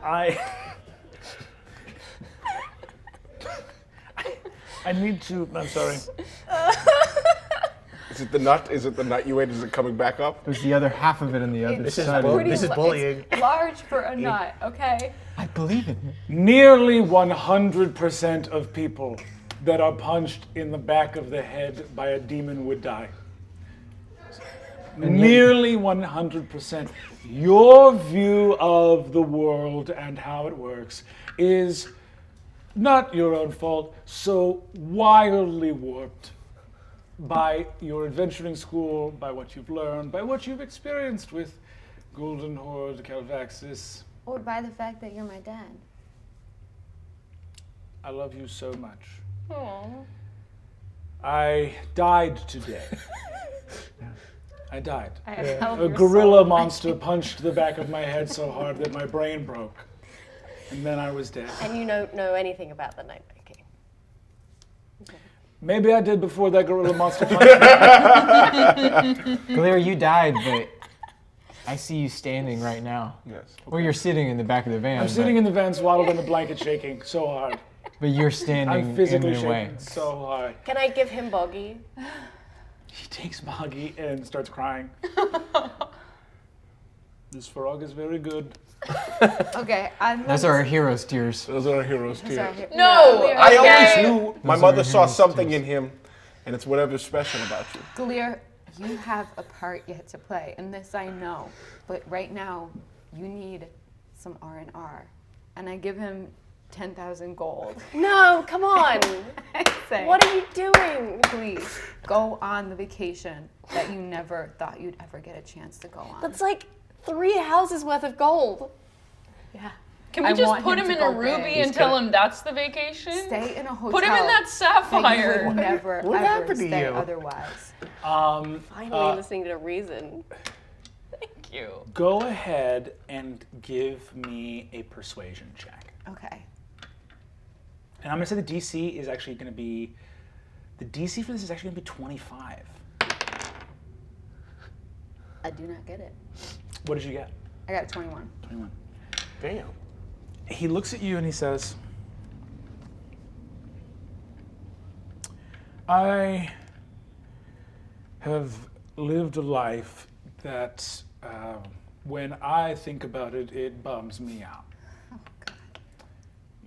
I. I need to. I'm sorry. Is it the nut? Is it the nut you ate? Is it coming back up? There's the other half of it on the other This is side. bullying. It's large for a nut, okay? I believe it. Nearly 100% of people that are punched in the back of the head by a demon would die. Nearly 100%. Your view of the world and how it works is not your own fault, so wildly warped by your adventuring school, by what you've learned, by what you've experienced with Golden Horde, Calvaxis. Or by the fact that you're my dad. I love you so much. Aw. I died today. I died. I have held A your gorilla soul. monster punched the back of my head so hard that my brain broke. And then I was dead. And you don't know anything about the Nightmare King. Maybe I did before that gorilla monster punched me. Glaire, you died, but I see you standing right now. Yes. Or you're sitting in the back of the van. I'm sitting in the van swaddled in a blanket shaking so hard. But you're standing I'm physically in the way. shaking so hard. Can I give him Boggy? He takes Moggy and starts crying. This frog is very good. Okay, Those are our hero's tears. Those are our heroes' tears. No, I okay. always knew my Those mother are saw heroes' something tears. in him, and it's whatever's special about you. Gilear, you have a part yet to play, and this I know. But right now, you need some R&R. And I give him 10,000 gold. No, come on. I say, What are you doing? please, go on the vacation that you never thought you'd ever get a chance to go on. That's like 3 houses worth of gold. Yeah. Can we I just want put him him to in a go ruby big. and tell him that's the vacation? Stay in a hotel. Put him in that that sapphire. you would never, What ever happened to stay you? otherwise. Finally listening to reason. Thank you. Go ahead and give me a persuasion check. Okay. And I'm going to say the DC is actually going to be, the DC for this is actually going to be 25. I do not get it. What did you get? I got a 21. 21. Damn. He looks at you and he says, I have lived a life that, when I think about it, it bums me out. Oh, God.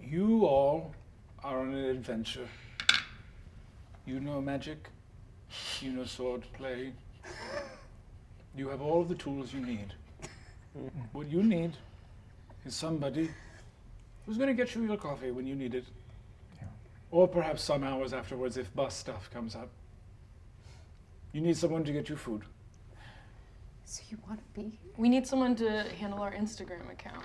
You all are on an adventure. You know magic. You know sword play. You have all of the tools you need. What you need is somebody who's going to get you your coffee when you need it. Or perhaps some hours afterwards if bus stuff comes up. You need someone to get you food. So you want to be here? We need someone to handle our Instagram account.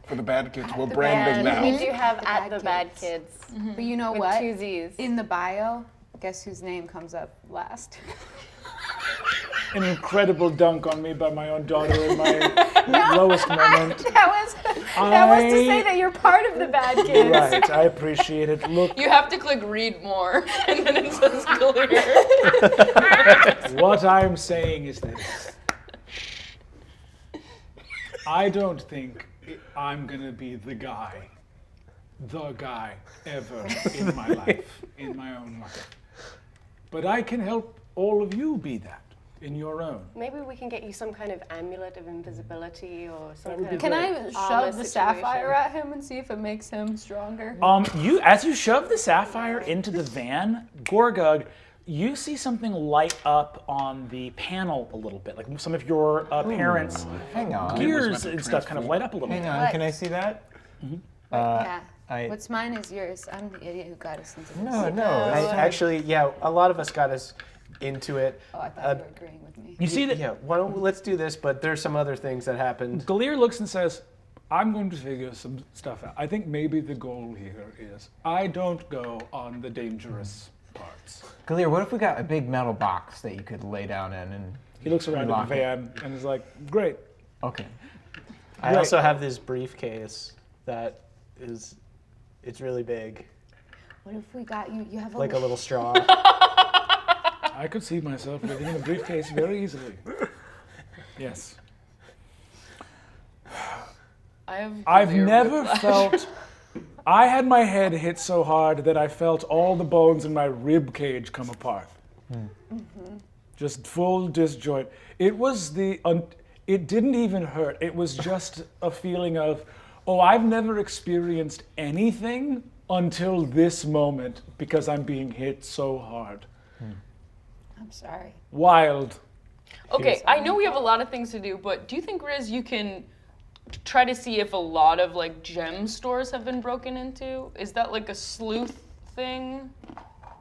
for the bad kids. We're branding now. We do have The at bad the bad kids. kids. But you know With what? 2 Z's. In the bio, guess whose name comes up last? An incredible dunk on me by my own daughter in my lowest moment. That was to say that you're part of the bad kids. Right, I appreciate it. Look, You have to click read more, and then it says Gilear. what I'm saying is this. I don't think I'm gonna be the guy ever in my life, in my own life. But I can help all of you be that in your own. Maybe we can get you some kind of amulet of invisibility or some That would kind be of. Can I armor shove the situation. sapphire at him and see if it makes him stronger? As you shove the sapphire into the van, Gorgug, you see something light up on the panel a little bit, like some of your parents' Hang on. gears and stuff kind of light up a little Hang bit. on, can I see that? Yeah. I- What's mine is yours. I'm the idiot who got us into this. Actually, yeah, a lot of us got us into it. Oh, I thought you were agreeing with me. You see that Yeah, let's do this, but there's some other things that happened. Gilear looks and says, I'm going to figure some stuff out. I think maybe the goal here is I don't go on the dangerous parts. Gilear, what if we got a big metal box that you could lay down in and He looks around at the lock it? van and is like, great. Okay. I also have this briefcase that it's really big, What if we got you? You have a like a little straw. I could see myself living in a briefcase very easily. Yes. I've Gilear never whiplash. felt. I had my head hit so hard that I felt all the bones in my rib cage come apart. Just full disjoint. It was it didn't even hurt. It was just a feeling of, oh, I've never experienced anything until this moment because I'm being hit so hard. I'm sorry. Wild. Okay, I know we have a lot of things to do, but do you think, Rizz, you can try to see if a lot of like gem stores have been broken into? Is that like a sleuth thing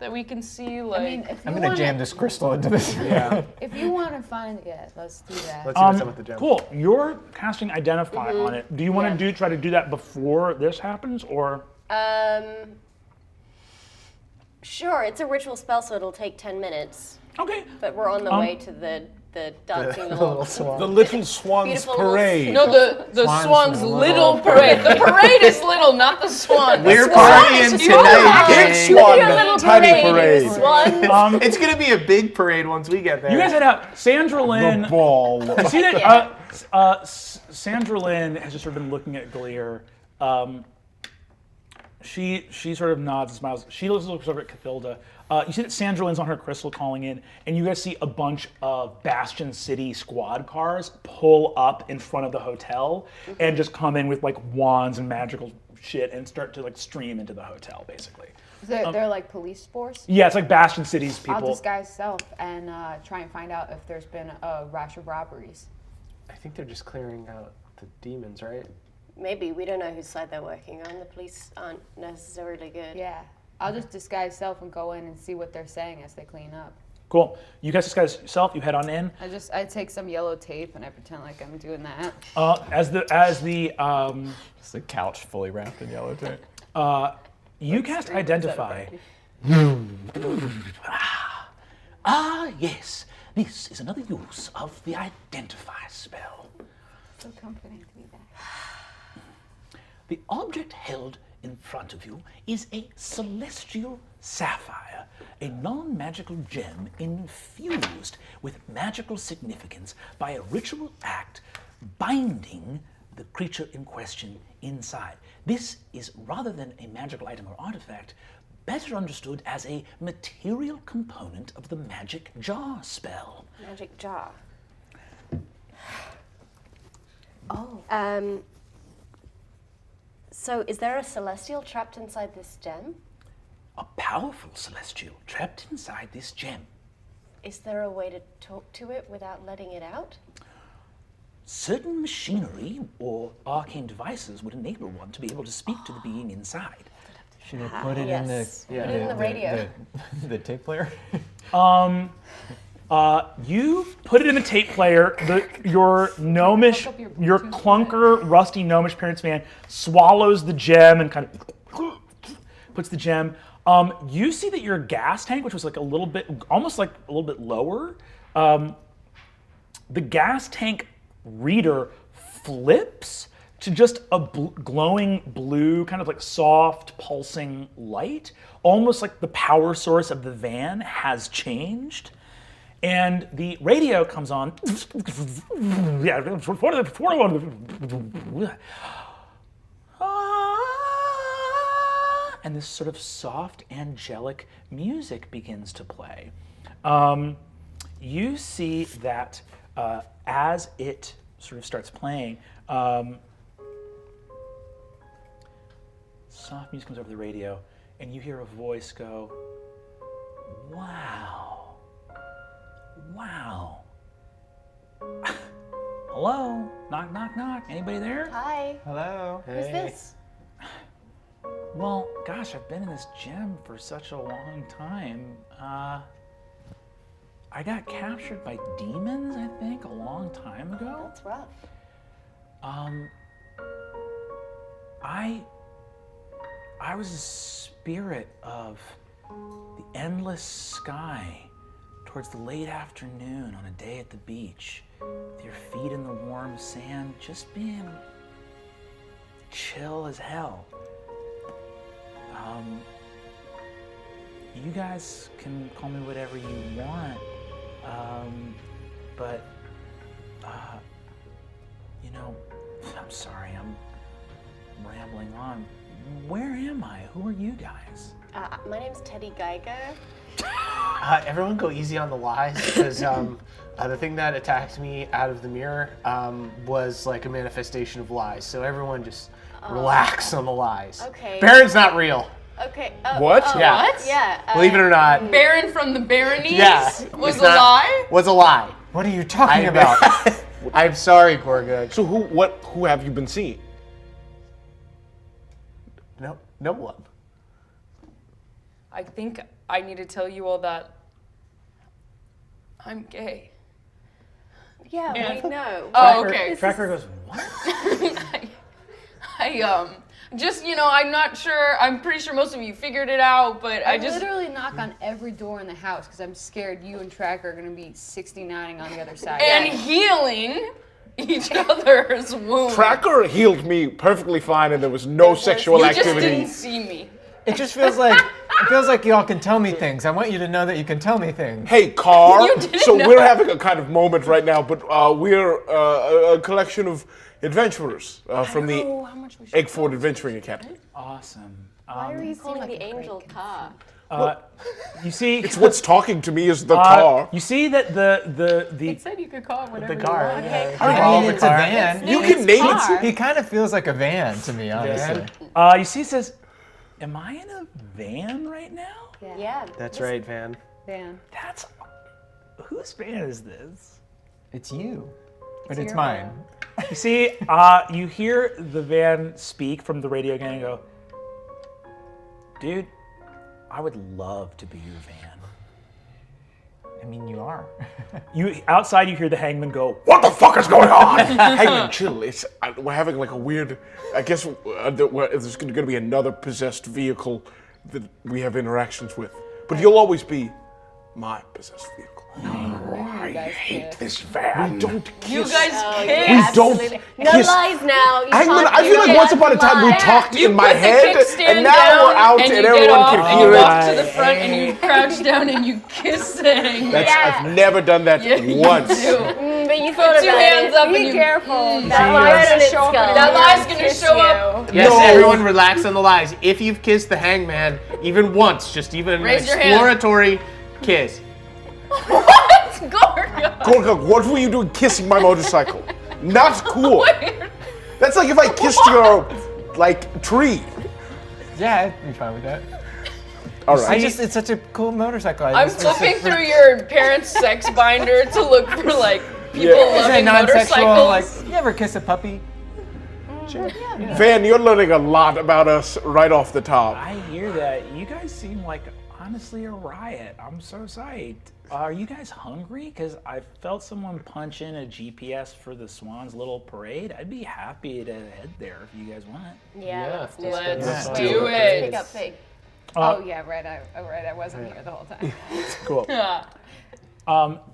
that we can see? Like, I mean, if you I'm gonna wanna, jam this crystal into this. Yeah. if you want to find it, let's do that. Let's see what's up with the gem. Cool. You're casting Identify on it. Do you want to try to do that before this happens, or? Sure, it's a ritual spell, so it'll take 10 minutes. Okay. But we're on the way to the dancing little. The Little Swans Beautiful little Parade. no, the swan's little parade. The parade is little, not the swan. We're The swan partying is huge. tonight, Big gang. Swan, Your little tiny parade. Swan. It's gonna be a big parade once we get there. You guys head out. Sandra Lynn. The ball. You see that Sandra Lynn has just sort of been looking at Gilear. She sort of nods and smiles. She looks over at Cathilda. You see that Sandra Lynn's on her crystal calling in, and you guys see a bunch of Bastion City squad cars pull up in front of the hotel and just come in with like wands and magical shit and start to like stream into the hotel, basically. They're like police force. Yeah, it's like Bastion City's I'll people. disguise self and try and find out if there's been a rash of robberies. I think they're just clearing out the demons, right? Maybe, we don't know whose side they're working on. The police aren't necessarily good. Yeah. I'll just disguise self and go in and see what they're saying as they clean up. Cool. You guys disguise yourself. You head on in. I take some yellow tape and I pretend like I'm doing that. As the It's the couch fully wrapped in yellow tape. you cast Identify. Yes. This is another use of the Identify spell. So comforting to be back. The object held in front of you is a celestial sapphire, a non-magical gem infused with magical significance by a ritual act binding the creature in question inside. This is, rather than a magical item or artifact, better understood as a material component of the magic jar spell. Magic jar. Oh. So is there a celestial trapped inside this gem? A powerful celestial trapped inside this gem. Is there a way to talk to it without letting it out? Certain machinery or arcane devices would enable one to be able to speak to the being inside. Should I put it in the Yes. Put it in the radio. the tape player? You put it in the tape player. Your gnomish, your clunker, rusty gnomish parents van swallows the gem and kind of puts the gem. You see that your gas tank, which was like a little bit, almost like a little bit lower, the gas tank reader flips to just a glowing blue, kind of like soft, pulsing light, almost like the power source of the van has changed. And the radio comes on. And this sort of soft, angelic music begins to play. You see that as it sort of starts playing, soft music comes over the radio, and you hear a voice go, "Wow, wow." Hello? Knock, knock, knock. Anybody there? Hi. Hello. Who's this? Well, gosh, I've been in this gym for such a long time. I got captured by demons, I think, a long time ago. That's rough. I was a spirit of the endless sky towards the late afternoon on a day at the beach, with your feet in the warm sand, just being chill as hell. You guys can call me whatever you want, but you know, I'm sorry, I'm rambling on. Where am I? Who are you guys? My name's Teddy Geiger. Everyone go easy on the lies, because the thing that attacked me out of the mirror was like a manifestation of lies. So everyone just relax on the lies. Okay. Baron's not real. Okay. What? Yeah. What? Yeah. Believe it or not. Baron from the Baronies was it's a not- lie? Was a lie. What are you talking about? I'm sorry, Gorga. So who have you been seeing? No one. I think I need to tell you all that I'm gay. Yeah, And- we know. Oh, okay. Tracker goes, what? I just, I'm not sure. I'm pretty sure most of you figured it out, but I just literally knock on every door in the house because I'm scared you and Tracker are gonna be 69ing on the other side. and healing each other's wounds. Tracker healed me perfectly fine, and there was no sexual You just activity. didn't see me. It just feels like y'all can tell me things. I want you to know that you can tell me things. Hey, Car. You didn't So know. we're having a kind of moment right now, but we're a collection of adventurers from the Eggford Adventuring Academy. Awesome. Why are you calling the angel car? You see, It's what's talking to me is the car. you see that the It said you could call it whatever The you car. want. Yeah. car. I mean, it's a van. You can name it. car. He kind of feels like a van to me, honestly. you see it says, "Am I in a van right now?" Yeah. That's right, Van. Van. That's whose van is this? It's you, but it's your mine. You see, you hear the van speak from the radio again and go, "Dude, I would love to be your van." I mean, you are. You outside, you hear the hangman go, What the fuck is going on? Hangman, chill. We're having like a weird. I guess there's going to be another possessed vehicle that we have interactions with. But you'll always be my possessed vehicle. I hate this van. We don't You kiss. guys We kiss. don't No kiss. lies now. You Hangman, talk- I feel like you once upon a time we lie. talked You in my put the head, kickstand and now down, we're out and and you get everyone off, can and hear you it. walk to the front and you crouch down and you kiss the hangman. I've never done that once. But you thought Two about hands it. up and Be you. careful. That That lie's lie's gonna gonna show up in a That mirror lie's and gonna kiss show you. up. Yes, No. everyone relax on the lies. If you've kissed the hangman, even once, just even an Raise your hand. exploratory kiss. What? Gorga. Gorga, what were you doing kissing my motorcycle? Not cool. That's like if I kissed your, tree. Yeah, I'd be fine with that. All right. It's such a cool motorcycle. I'm flipping through your parents' sex binder to look for people Is it loving non-sexual? motorcycles. Like, you ever kiss a puppy? Van, you're learning a lot about us right off the top. "I hear that. You guys seem like honestly a riot. I'm so psyched. Are you guys hungry? Because I felt someone punch in a GPS for the Swans Little Parade. I'd be happy to head there if you guys want. Yeah, let's do Let's it. do it. Pick up pig. Oh yeah, right. I wasn't here the whole time. Cool.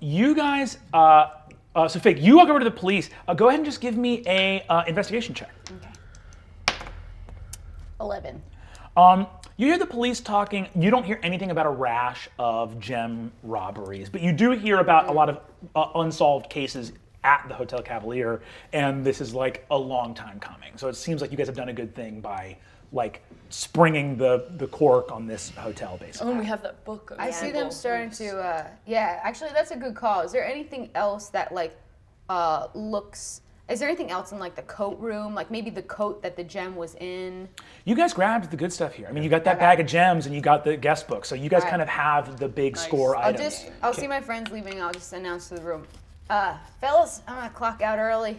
You guys, so Fig, you walk over to the police. Go ahead and just give me a investigation check. Okay. 11. You hear the police talking. You don't hear anything about a rash of gem robberies, but you do hear about a lot of unsolved cases at the Hotel Cavalier, and this is like a long time coming. So it seems like you guys have done a good thing by like springing the cork on this hotel, basically. Oh, and we have that book. I see them starting to. Yeah, actually, that's a good call. Is there anything else that like looks? Is there anything else in like the coat room? Like maybe the coat that the gem was in? You guys grabbed the good stuff here. I mean, you got that bag of gems and you got the guest book. So you guys kind of have the big score items. I'll see my friends leaving. I'll just announce to the room. Fellas, I'm gonna clock out early.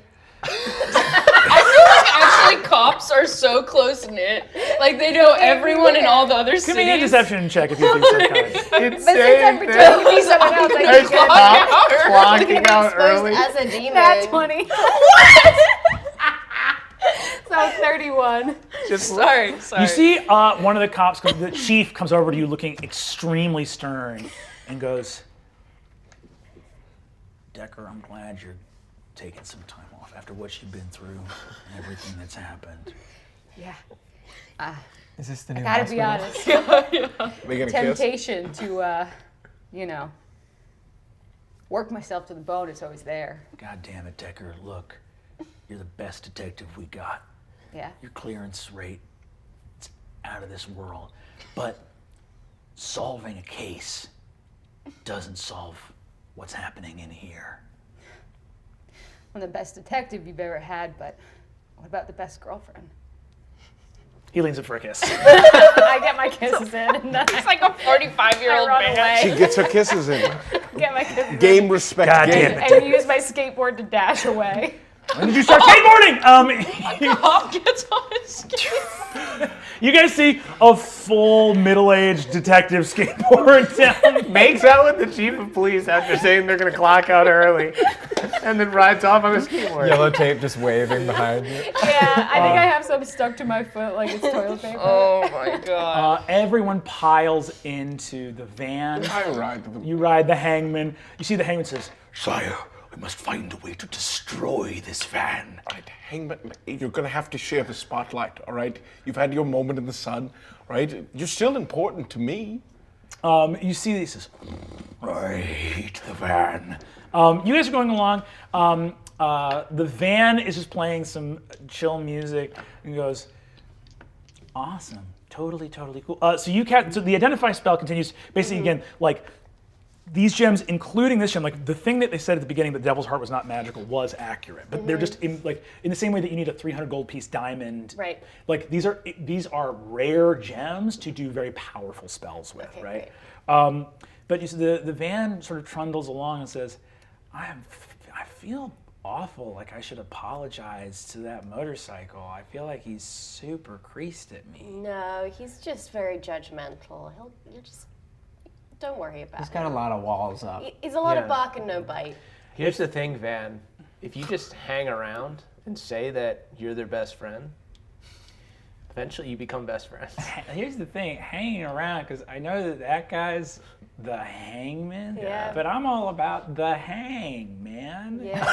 Actually, cops are so close knit. Like they know everyone in all the other cities. Give me a deception check if you think so, kind. But since I'm pretending to be someone else, I can Clocking out early. As a demon. Nat 20. So 31. Sorry. You see one of the cops, the chief, comes over to you looking extremely stern and goes, Decker, I'm glad you're taking some time off after what you've been through and everything that's happened. Yeah. Is this the new Gotta be hospital? honest. Making a kiss? Temptation to, work myself to the bone is always there. God damn it, Decker. Look, you're the best detective we got. Yeah. Your clearance rate, it's out of this world. But solving a case doesn't solve what's happening in here. I'm the best detective you've ever had, but what about the best girlfriend? He leans in for a kiss. I get my kisses in, and then It's like a 45-year-old run man. away. She gets her kisses in. Get my kisses Game respect. God game. damn it. and use my skateboard to dash away. When did you start skateboarding? Cop gets on his skate. You guys see a full middle-aged detective skateboard down. Makes out with the chief of police after saying they're gonna clock out early, and then rides off on a skateboard. Yellow tape just waving behind you. Yeah, I think I have some stuck to my foot like it's toilet paper. Oh my god. Everyone piles into the van. I ride them. You ride the hangman. You see the hangman says, Sire, we must find a way to destroy this van. Right, Hangman, you're gonna have to share the spotlight, all right? You've had your moment in the sun, right? You're still important to me. You see he says, right, the van. You guys are going along. The van is just playing some chill music and goes, awesome, totally cool. So the identify spell continues. Basically, again, like these gems, including this gem, like the thing that they said at the beginning that Devil's Heart was not magical was accurate, but they're just in the same way that you need a 300 gold piece diamond. Right. Like these are rare gems to do very powerful spells with, Okay, right? But you see the van sort of trundles along and says, I feel awful, like I should apologize to that motorcycle. I feel like he's super creased at me. No, he's just very judgmental. You'll just don't worry about it. He's got a lot of walls up. He's a lot of Yeah. bark and no bite. Here's the thing, Van. If you just hang around and say that you're their best friend, eventually you become best friends. Here's the thing, hanging around, because I know that guy's the hangman, Yeah. but I'm all about the hangman. Yeah.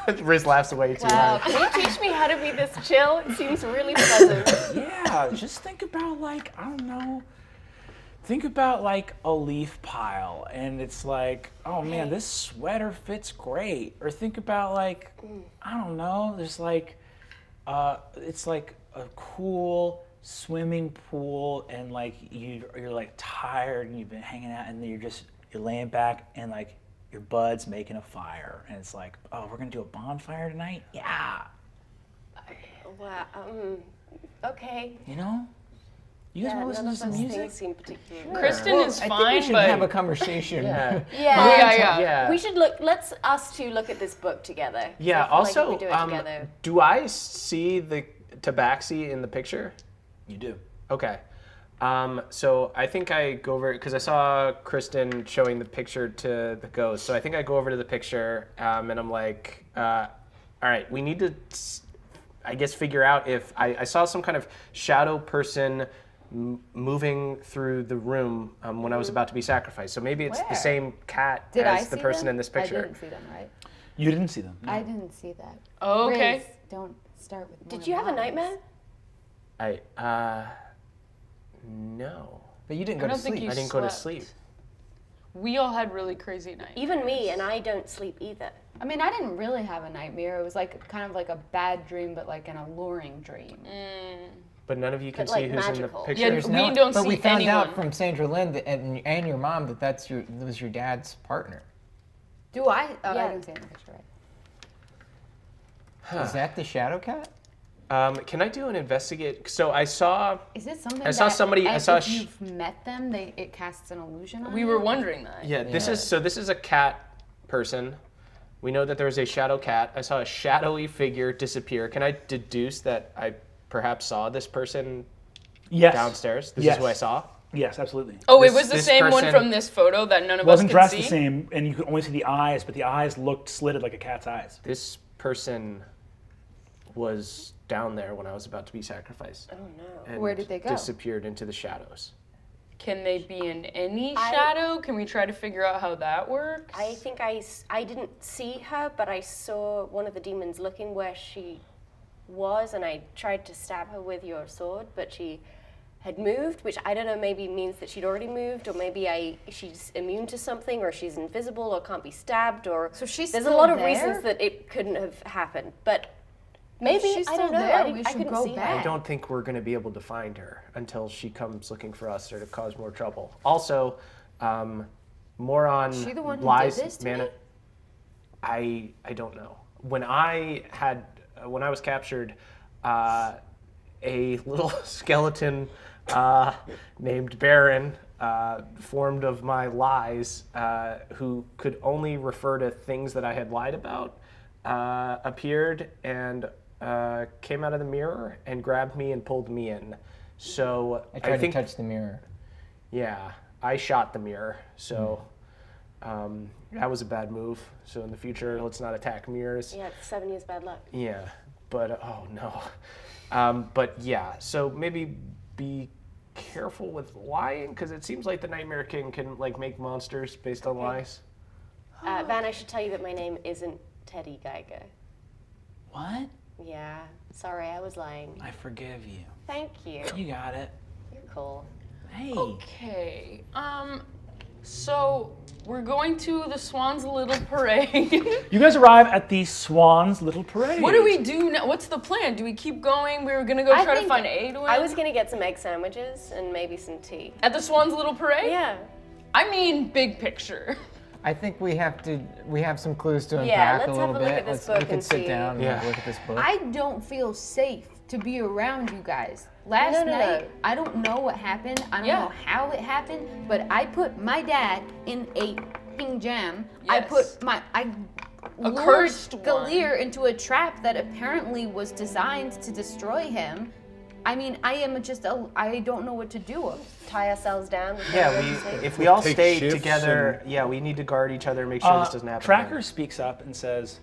Rizz laughs away too Wow, hard. can you teach me how to be this chill? It seems really pleasant. Yeah, just think about like, I don't know, think about like a leaf pile and it's like, oh man, this sweater fits great. Or think about like, I don't know, there's like, it's like a cool swimming pool and like you're like tired and you've been hanging out and you're laying back and like your bud's making a fire and it's like, oh, we're gonna do a bonfire tonight? Yeah. Wow. Okay. You know? You guys want to None listen of to some those music? things seem particularly. Kristen is I fine, think we should but have a conversation. Yeah. Yeah. We should look. Let's us two look at this book together. Yeah. I feel like if Also, we do it together. do I see the tabaxi in the picture? You do. Okay. So I think I go over, because I saw Kristen showing the picture to the ghost. So I think I go over to the picture and I'm like, all right, we need to, I guess, figure out if I saw some kind of shadow person moving through the room when I was about to be sacrificed. So maybe it's the same cat as the person in this picture. I didn't see them, right? You didn't see them. No. I didn't see that. Oh, okay. Rizz, don't start with. Did you have a nightmare? No. But you didn't I go to don't think sleep. you I didn't go to slept. sleep. We all had really crazy nights. Even me, and I don't sleep either. I mean, I didn't really have a nightmare. It was like kind of like a bad dream, but like an alluring dream. But none of you can But, see like, who's magical. in the Yeah, picture. we don't but see we found anyone. out from Sandra Lynn and your mom that was your dad's partner. Do I? Oh, Yeah. I didn't see it in the picture, right? Is that the shadow cat? Can I do an investigate? So I saw. Is it something I saw that somebody- I saw if sh- you've met them, it casts an illusion on We you? were wondering that. Yeah, this is a cat person. We know that there is a shadow cat. I saw a shadowy figure disappear. Can I deduce that I perhaps saw this person Yes. downstairs? This Yes. is who I saw. Yes, absolutely. Oh, This- it was the this same one person- from this photo that none of It wasn't us dressed could the see. same, and you could only see the eyes, but the eyes looked slitted like a cat's eyes. This person was down there when I was about to be sacrificed. Oh no. And Where did they go? Disappeared into the shadows. Can they be in any shadow? Can we try to figure out how that works? I think I didn't see her, but I saw one of the demons looking where she was, and I tried to stab her with your sword, but she had moved, which I don't know, maybe means that she'd already moved, or maybe she's immune to something, or she's invisible, or can't be stabbed, or So she's there's a still lot of there? reasons that it couldn't have happened, but maybe, she's I don't still know, there, I we should couldn't go see back. her. I don't think we're going to be able to find her until she comes looking for us or to cause more trouble. Also, more on Is she the one who lies. did this to me? I don't know. When I was captured, a little skeleton named Baron, formed of my lies, who could only refer to things that I had lied about, appeared and came out of the mirror and grabbed me and pulled me in. So I tried think, to touch the mirror. yeah, I shot the mirror. So that was a bad move. So in the future, let's not attack mirrors. Yeah, 7 years bad luck. Yeah, but oh no. But yeah, so maybe be careful with lying, because it seems like the Nightmare King can like make monsters based on lies. Van, I should tell you that my name isn't Teddy Geiger. What? Yeah, sorry, I was lying. I forgive you. Thank you. You got it. You're cool. Hey. Okay. So we're going to the Swan's Little Parade. You guys arrive at the Swan's Little Parade. What do we do now? What's the plan? Do we keep going? We were gonna go I try to think find aid. I was gonna get some egg sandwiches and maybe some tea. At the Swan's Little Parade? Yeah. I mean, big picture. I think we have some clues to Yeah, unpack let's a have little a look bit. at this We book could and sit see. down and Yeah. look at this book. I don't feel safe to be around you guys. Last No. night, I don't know what happened. I don't Yeah. know how it happened, but I put my dad in a ping jam. I Yes. lured cursed one. Gilear into a trap that apparently was designed to destroy him. I mean, I don't know what to do. Tie ourselves down. with Yeah, our legs. if we all Take stay shifts together, yeah, we need to guard each other, make sure this doesn't happen. Tracker speaks up and says,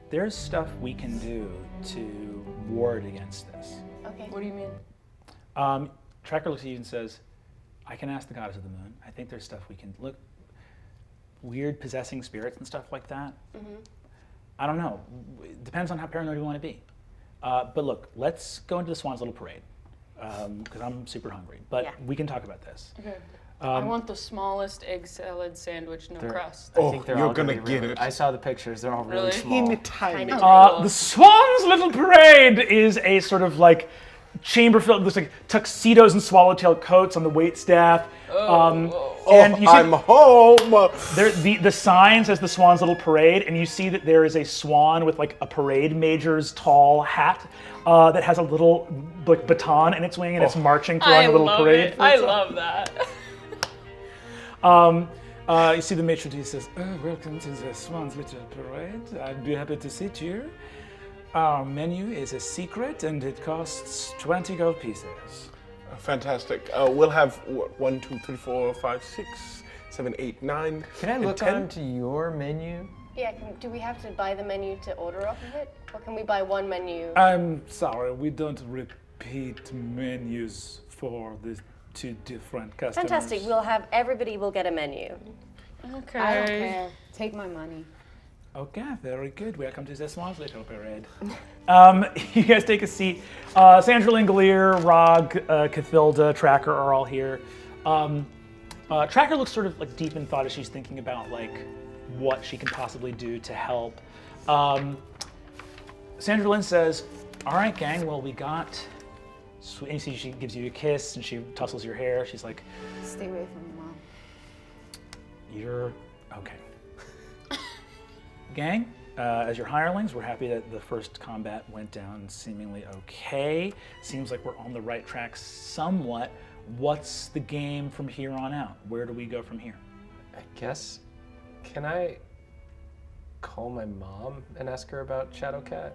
"There's stuff we can do to ward against this." Okay. What do you mean? Tracker looks at you and says, "I can ask the goddess of the moon. I think there's stuff we can look. Weird possessing spirits and stuff like that. I don't know. It depends on how paranoid we want to be. But look, let's go into the Swan's Little Parade because I'm super hungry. But Yeah. we can talk about this. Okay. I want the smallest egg salad sandwich, no crust. I think they're you're all gonna be get really- it. I saw the pictures. They're all really, Really? small. Tiny. The Swan's Little Parade is a sort of like chamber filled with like tuxedos and swallowtail coats on the waitstaff. And you see I'm home. there, the sign says the Swan's Little Parade, and you see that there is a swan with like a parade major's tall hat that has a little like baton in its wing, and it's marching through I a little love parade. it. for I itself. love that. You see the matron d' says, "Welcome to the Swan's Little Parade. I'd be happy to sit here. Our menu is a secret and it costs 20 gold pieces." Fantastic. We'll have 1, 2, 3, 4, 5, 6, 7, 8, 9. Can I and look 10? onto your menu? Yeah, do we have to buy the menu to order off of it? Or can we buy one menu? I'm sorry, we don't repeat menus for the 2 different customers. Fantastic. Everybody will get a menu. Okay. I don't care. Take my money. Okay, very good. Welcome to the Swans Little Parade. You guys take a seat. Sandra Lynn, Gilear, Rog, Cathilda, Tracker are all here. Tracker looks sort of like deep in thought as she's thinking about like what she can possibly do to help. Sandra Lynn says, "All right, gang. Well, we got." And you see, she gives you a kiss and she tussles your hair. She's like, Stay away from your mom. "You're okay." Gang, as your hirelings, we're happy that the first combat went down seemingly okay. Seems like we're on the right track somewhat. What's the game from here on out? Where do we go from here? I guess, can I call my mom and ask her about Shadowcat?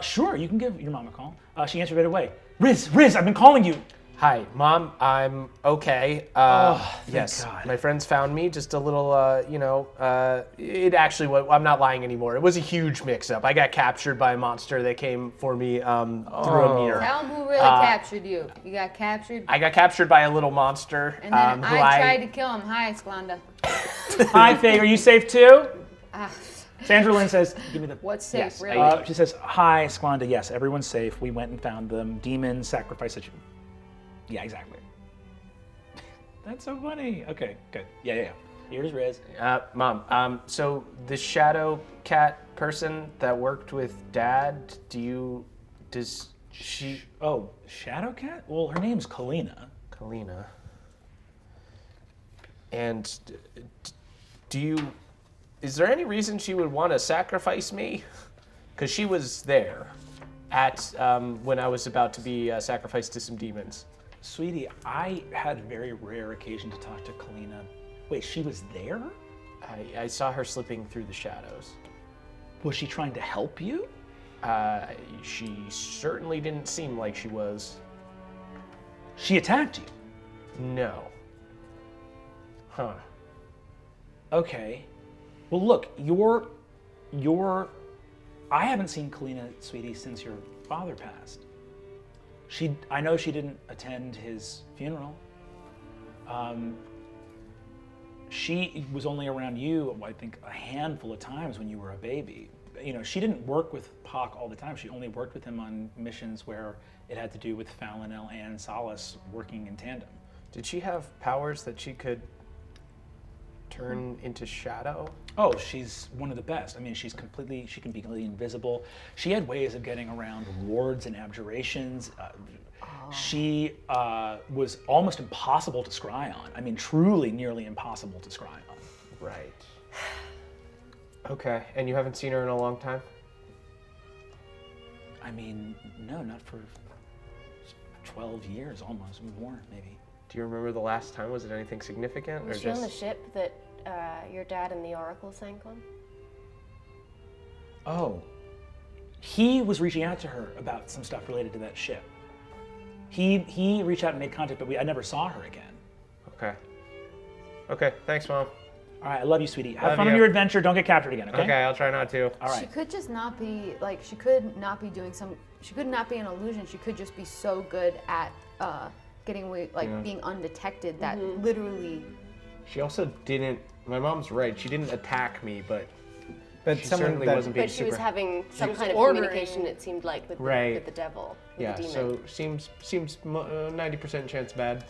Sure, you can give your mom a call. She answered right away. Rizz, I've been calling you. Hi, Mom. I'm okay. Yes, God. my friends found me. Just a little, it actually was. I'm not lying anymore. It was a huge mix-up. I got captured by a monster that came for me through a mirror. Tell him who really captured you. You got captured, I got captured by a little monster. and then who I tried to kill him. Hi, Sklanda. Hi, Faye, are you safe too? Sandra Lynn says, give me the... What's safe, Yes, really? she says, hi, Sklanda, yes, everyone's safe. We went and found them. Demons sacrificed you. Yeah, exactly. That's so funny. Okay, good. Yeah. Here's Rizz. Mom, so the Shadowcat person that worked with Dad, does she... Oh, Shadowcat? Well, her name's Kalina. Kalina. And is there any reason she would want to sacrifice me? Because she was there at when I was about to be sacrificed to some demons. Sweetie, I had a very rare occasion to talk to Kalina. Wait, she was there? I saw her slipping through the shadows. Was she trying to help you? She certainly didn't seem like she was. She attacked you? No. Huh. Okay. Well, look, I haven't seen Kalina, sweetie, since your father passed. I know she didn't attend his funeral. She was only around you, I think, a handful of times when you were a baby. You know, she didn't work with Pac all the time. She only worked with him on missions where it had to do with Falinel and Solace working in tandem. Did she have powers that she could turn into shadow? Oh, she's one of the best. I mean, she can be completely invisible. She had ways of getting around wards and abjurations. She was almost impossible to scry on. I mean, truly nearly impossible to scry on. Right. Okay, and you haven't seen her in a long time? I mean, no, not for 12 years almost, more maybe. Do you remember the last time? Was it anything significant? Was or she just... on the ship that your dad and the Oracle sank on? Oh, he was reaching out to her about some stuff related to that ship. He reached out and made contact, but I never saw her again. Okay. Okay, thanks, Mom. All right, I love you, sweetie. Have Love fun you. on your adventure. Don't get captured again, okay? Okay, I'll try not to. All right. She could just not be like. She could not be doing some. She could not be an illusion. She could just be so good at getting away, like being undetected that literally. She also didn't. My mom's right. She didn't attack me, but she someone certainly that- wasn't being But she was super. having some kind of ordering. communication, it seemed like, with, Right. with the devil, with Yeah. the demon. So seems 90% chance bad.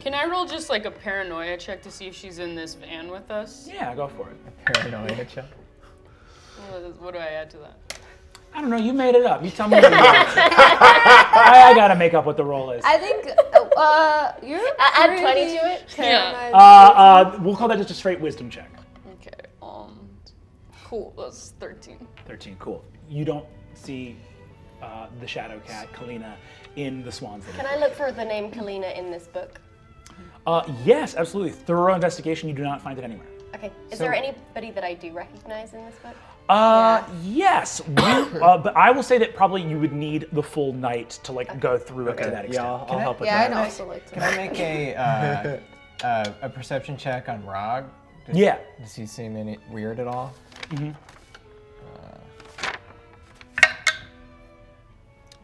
Can I roll just like a paranoia check to see if she's in this van with us? Yeah, go for it. Paranoia check. What do I add to that? I don't know. You made it up. You tell me. What the roll is. I gotta make up what the roll is. I think you're. Add 20 to it? Yeah. We'll call that just a straight wisdom check. Okay. Cool. That's 13. 13. Cool. You don't see the Shadow Cat, Kalina, in the Swans. Can I look for the name Kalina in this book? Yes, absolutely. Thorough investigation. You do not find it anywhere. Okay. Is there anybody that I do recognize in this book? Yes. But I will say that probably you would need the full night to go through it to that extent. Yeah, I'll help with Yeah, that. I'd also like to. Can I make a perception check on Rog? Yeah. Does he seem any weird at all? Mm-hmm.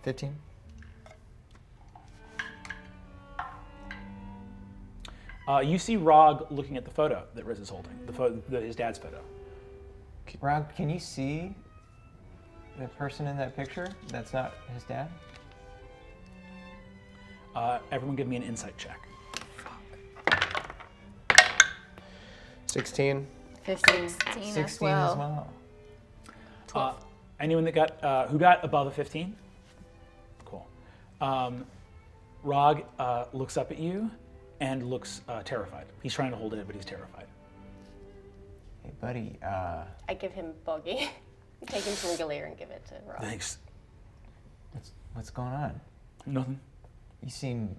15. You see Rog looking at the photo that Rizz is holding, his dad's photo. Rog, can you see the person in that picture that's not his dad? Everyone give me an insight check. 16. 15 16 as well. as well. Anyone that got who got above a 15? Cool. Rog looks up at you and looks terrified. He's trying to hold it in, but he's terrified. Hey, buddy. I give him Boggy. Take him from Gilear and give it to Rob. Thanks. What's going on? Nothing. You seem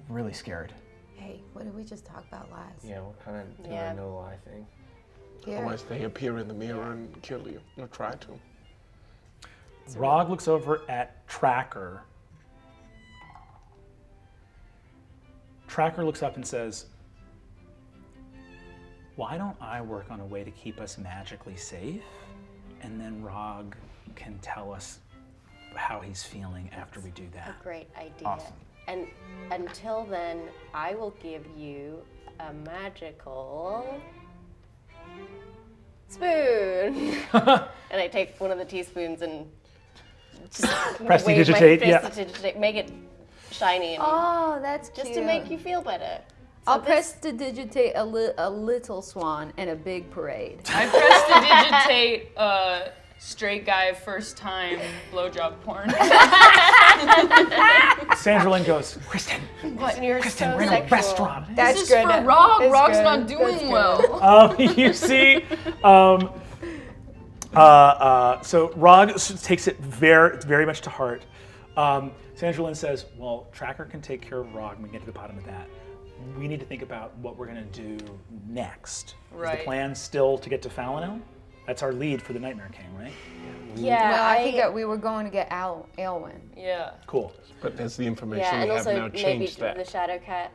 really scared. Hey, what did we just talk about lies? Yeah, what kind of do Yeah. I know lie thing? Here. Otherwise, they appear in the mirror and kill you, or try to. Rog looks over at Tracker. Tracker looks up and says, "Why don't I work on a way to keep us magically safe? And then Rog can tell us how he's feeling after we do that." A great idea. Awesome. And until then, I will give you a magical spoon. And I take one of the teaspoons and just Prestidigitate, wave my yeah. prestidigitate, make it shiny and Oh, that's cute. just to make you feel better. I'll prestidigitate a little swan and a big parade. I prestidigitate straight guy first time blowjob porn. Sandra Lynn goes, "Kristen, But you're Kristen, so we're in a sexual. restaurant." That's This is for Rog. Rog's not doing well. You see, so Rog takes it very much to heart. Sandra Lynn says, "Well, Tracker can take care of Rog, and we can get to the bottom of that. We need to think about what we're going to do next. Is Right. the plan still to get to Falinel? That's our lead for the Nightmare King, right? Yeah, Well, I think that we were going to get Aelwyn. Yeah. Cool. But as the information yeah, and we have also now maybe changed that. the Shadow Cat.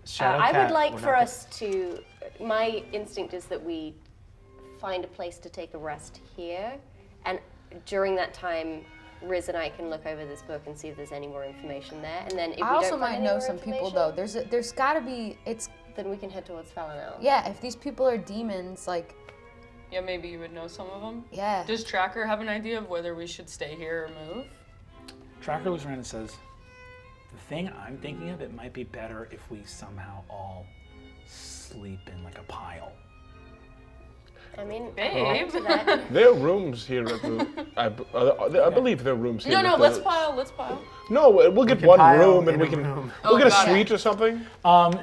Shadow I Cat, would like we're for not us to. My instinct is that we find a place to take a rest here, and during that time, Rizz and I can look over this book and see if there's any more information there. And then if I we also don't find might any know more some people information, though. There's got to be. then we can head towards Falinel. Yeah, if these people are demons, like, Yeah, maybe you would know some of them. yeah. Does Tracker have an idea of whether we should stay here or move? Tracker looks around and says, "The thing I'm thinking of, it might be better if we somehow all sleep in like a pile." I mean, Babe. to that. There are rooms here at the. I believe there are rooms here. No, at let's the- pile. Let's pile. No, we'll get can one pile room and in we a can. room. We'll get a got it. suite or something.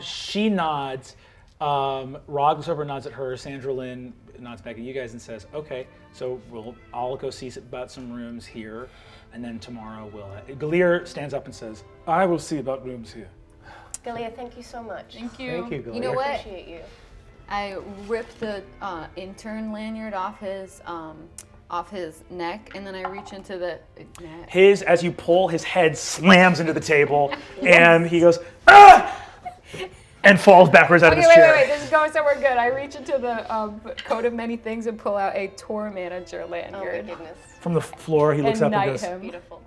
She nods. Rog looks over and nods at her. Sandra Lynn nods back at you guys and says, "Okay, so I'll go see about some rooms here, and then tomorrow we'll." Gilear stands up and says, "I will see about rooms here." Gilear, thank you so much. Thank you. Thank you, Gilear. You know what? Appreciate you. I ripped the intern lanyard off his neck, and then I reach into the net. As you pull, his head slams into the table, and he goes, "Ah!" and falls backwards out of his chair. Wait. This is going somewhere good. I reach into the coat of many things and pull out a tour manager Oh my lanyard. goodness. From the floor, he looks And up and knight goes, him. Beautiful.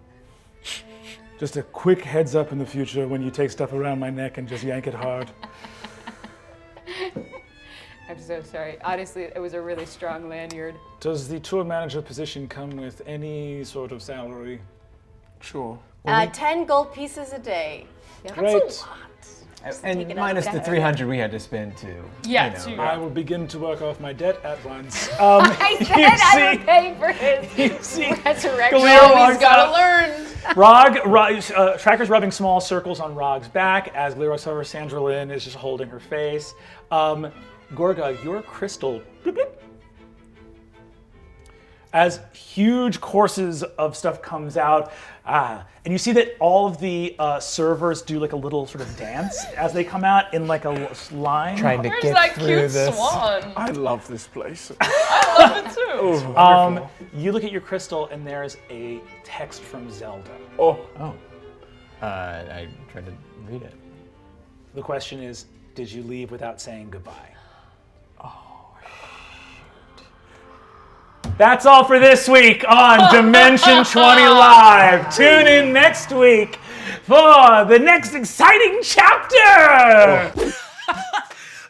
"Just a quick heads up in the future when you take stuff around my neck and just yank it hard." I'm so sorry. Honestly, it was a really strong lanyard. Does the tour manager position come with any sort of salary? Sure. 10 gold pieces a day. Great. And take it minus out. the 300 we had to spend too. Yeah, you know. too. I will begin to work off my debt at once. I said I would pay for his You see, resurrection. Gilear Always walks gotta out. learn. Tracker's rubbing small circles on Rog's back as Gilear walks over. Sandra Lynn is just holding her face. Gorga, your crystal. Bloop, bloop. as huge courses of stuff comes out. And you see that all of the servers do like a little sort of dance as they come out in like a line. Trying to Where's get that through cute this. swan? I love this place. I love it too. You look at your crystal and there's a text from Zelda. Oh, I tried to read it. The question is, did you leave without saying goodbye? That's all for this week on Dimension 20 Live. Tune in next week for the next exciting chapter.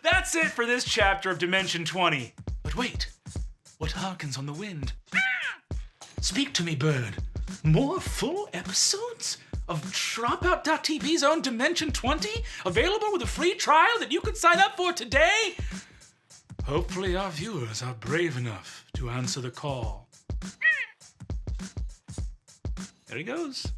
That's it for this chapter of Dimension 20. But wait, what harkens on the wind? Speak to me, bird. More full episodes of Dropout.tv's own Dimension 20 available with a free trial that you could sign up for today? Hopefully our viewers are brave enough to answer the call. There he goes.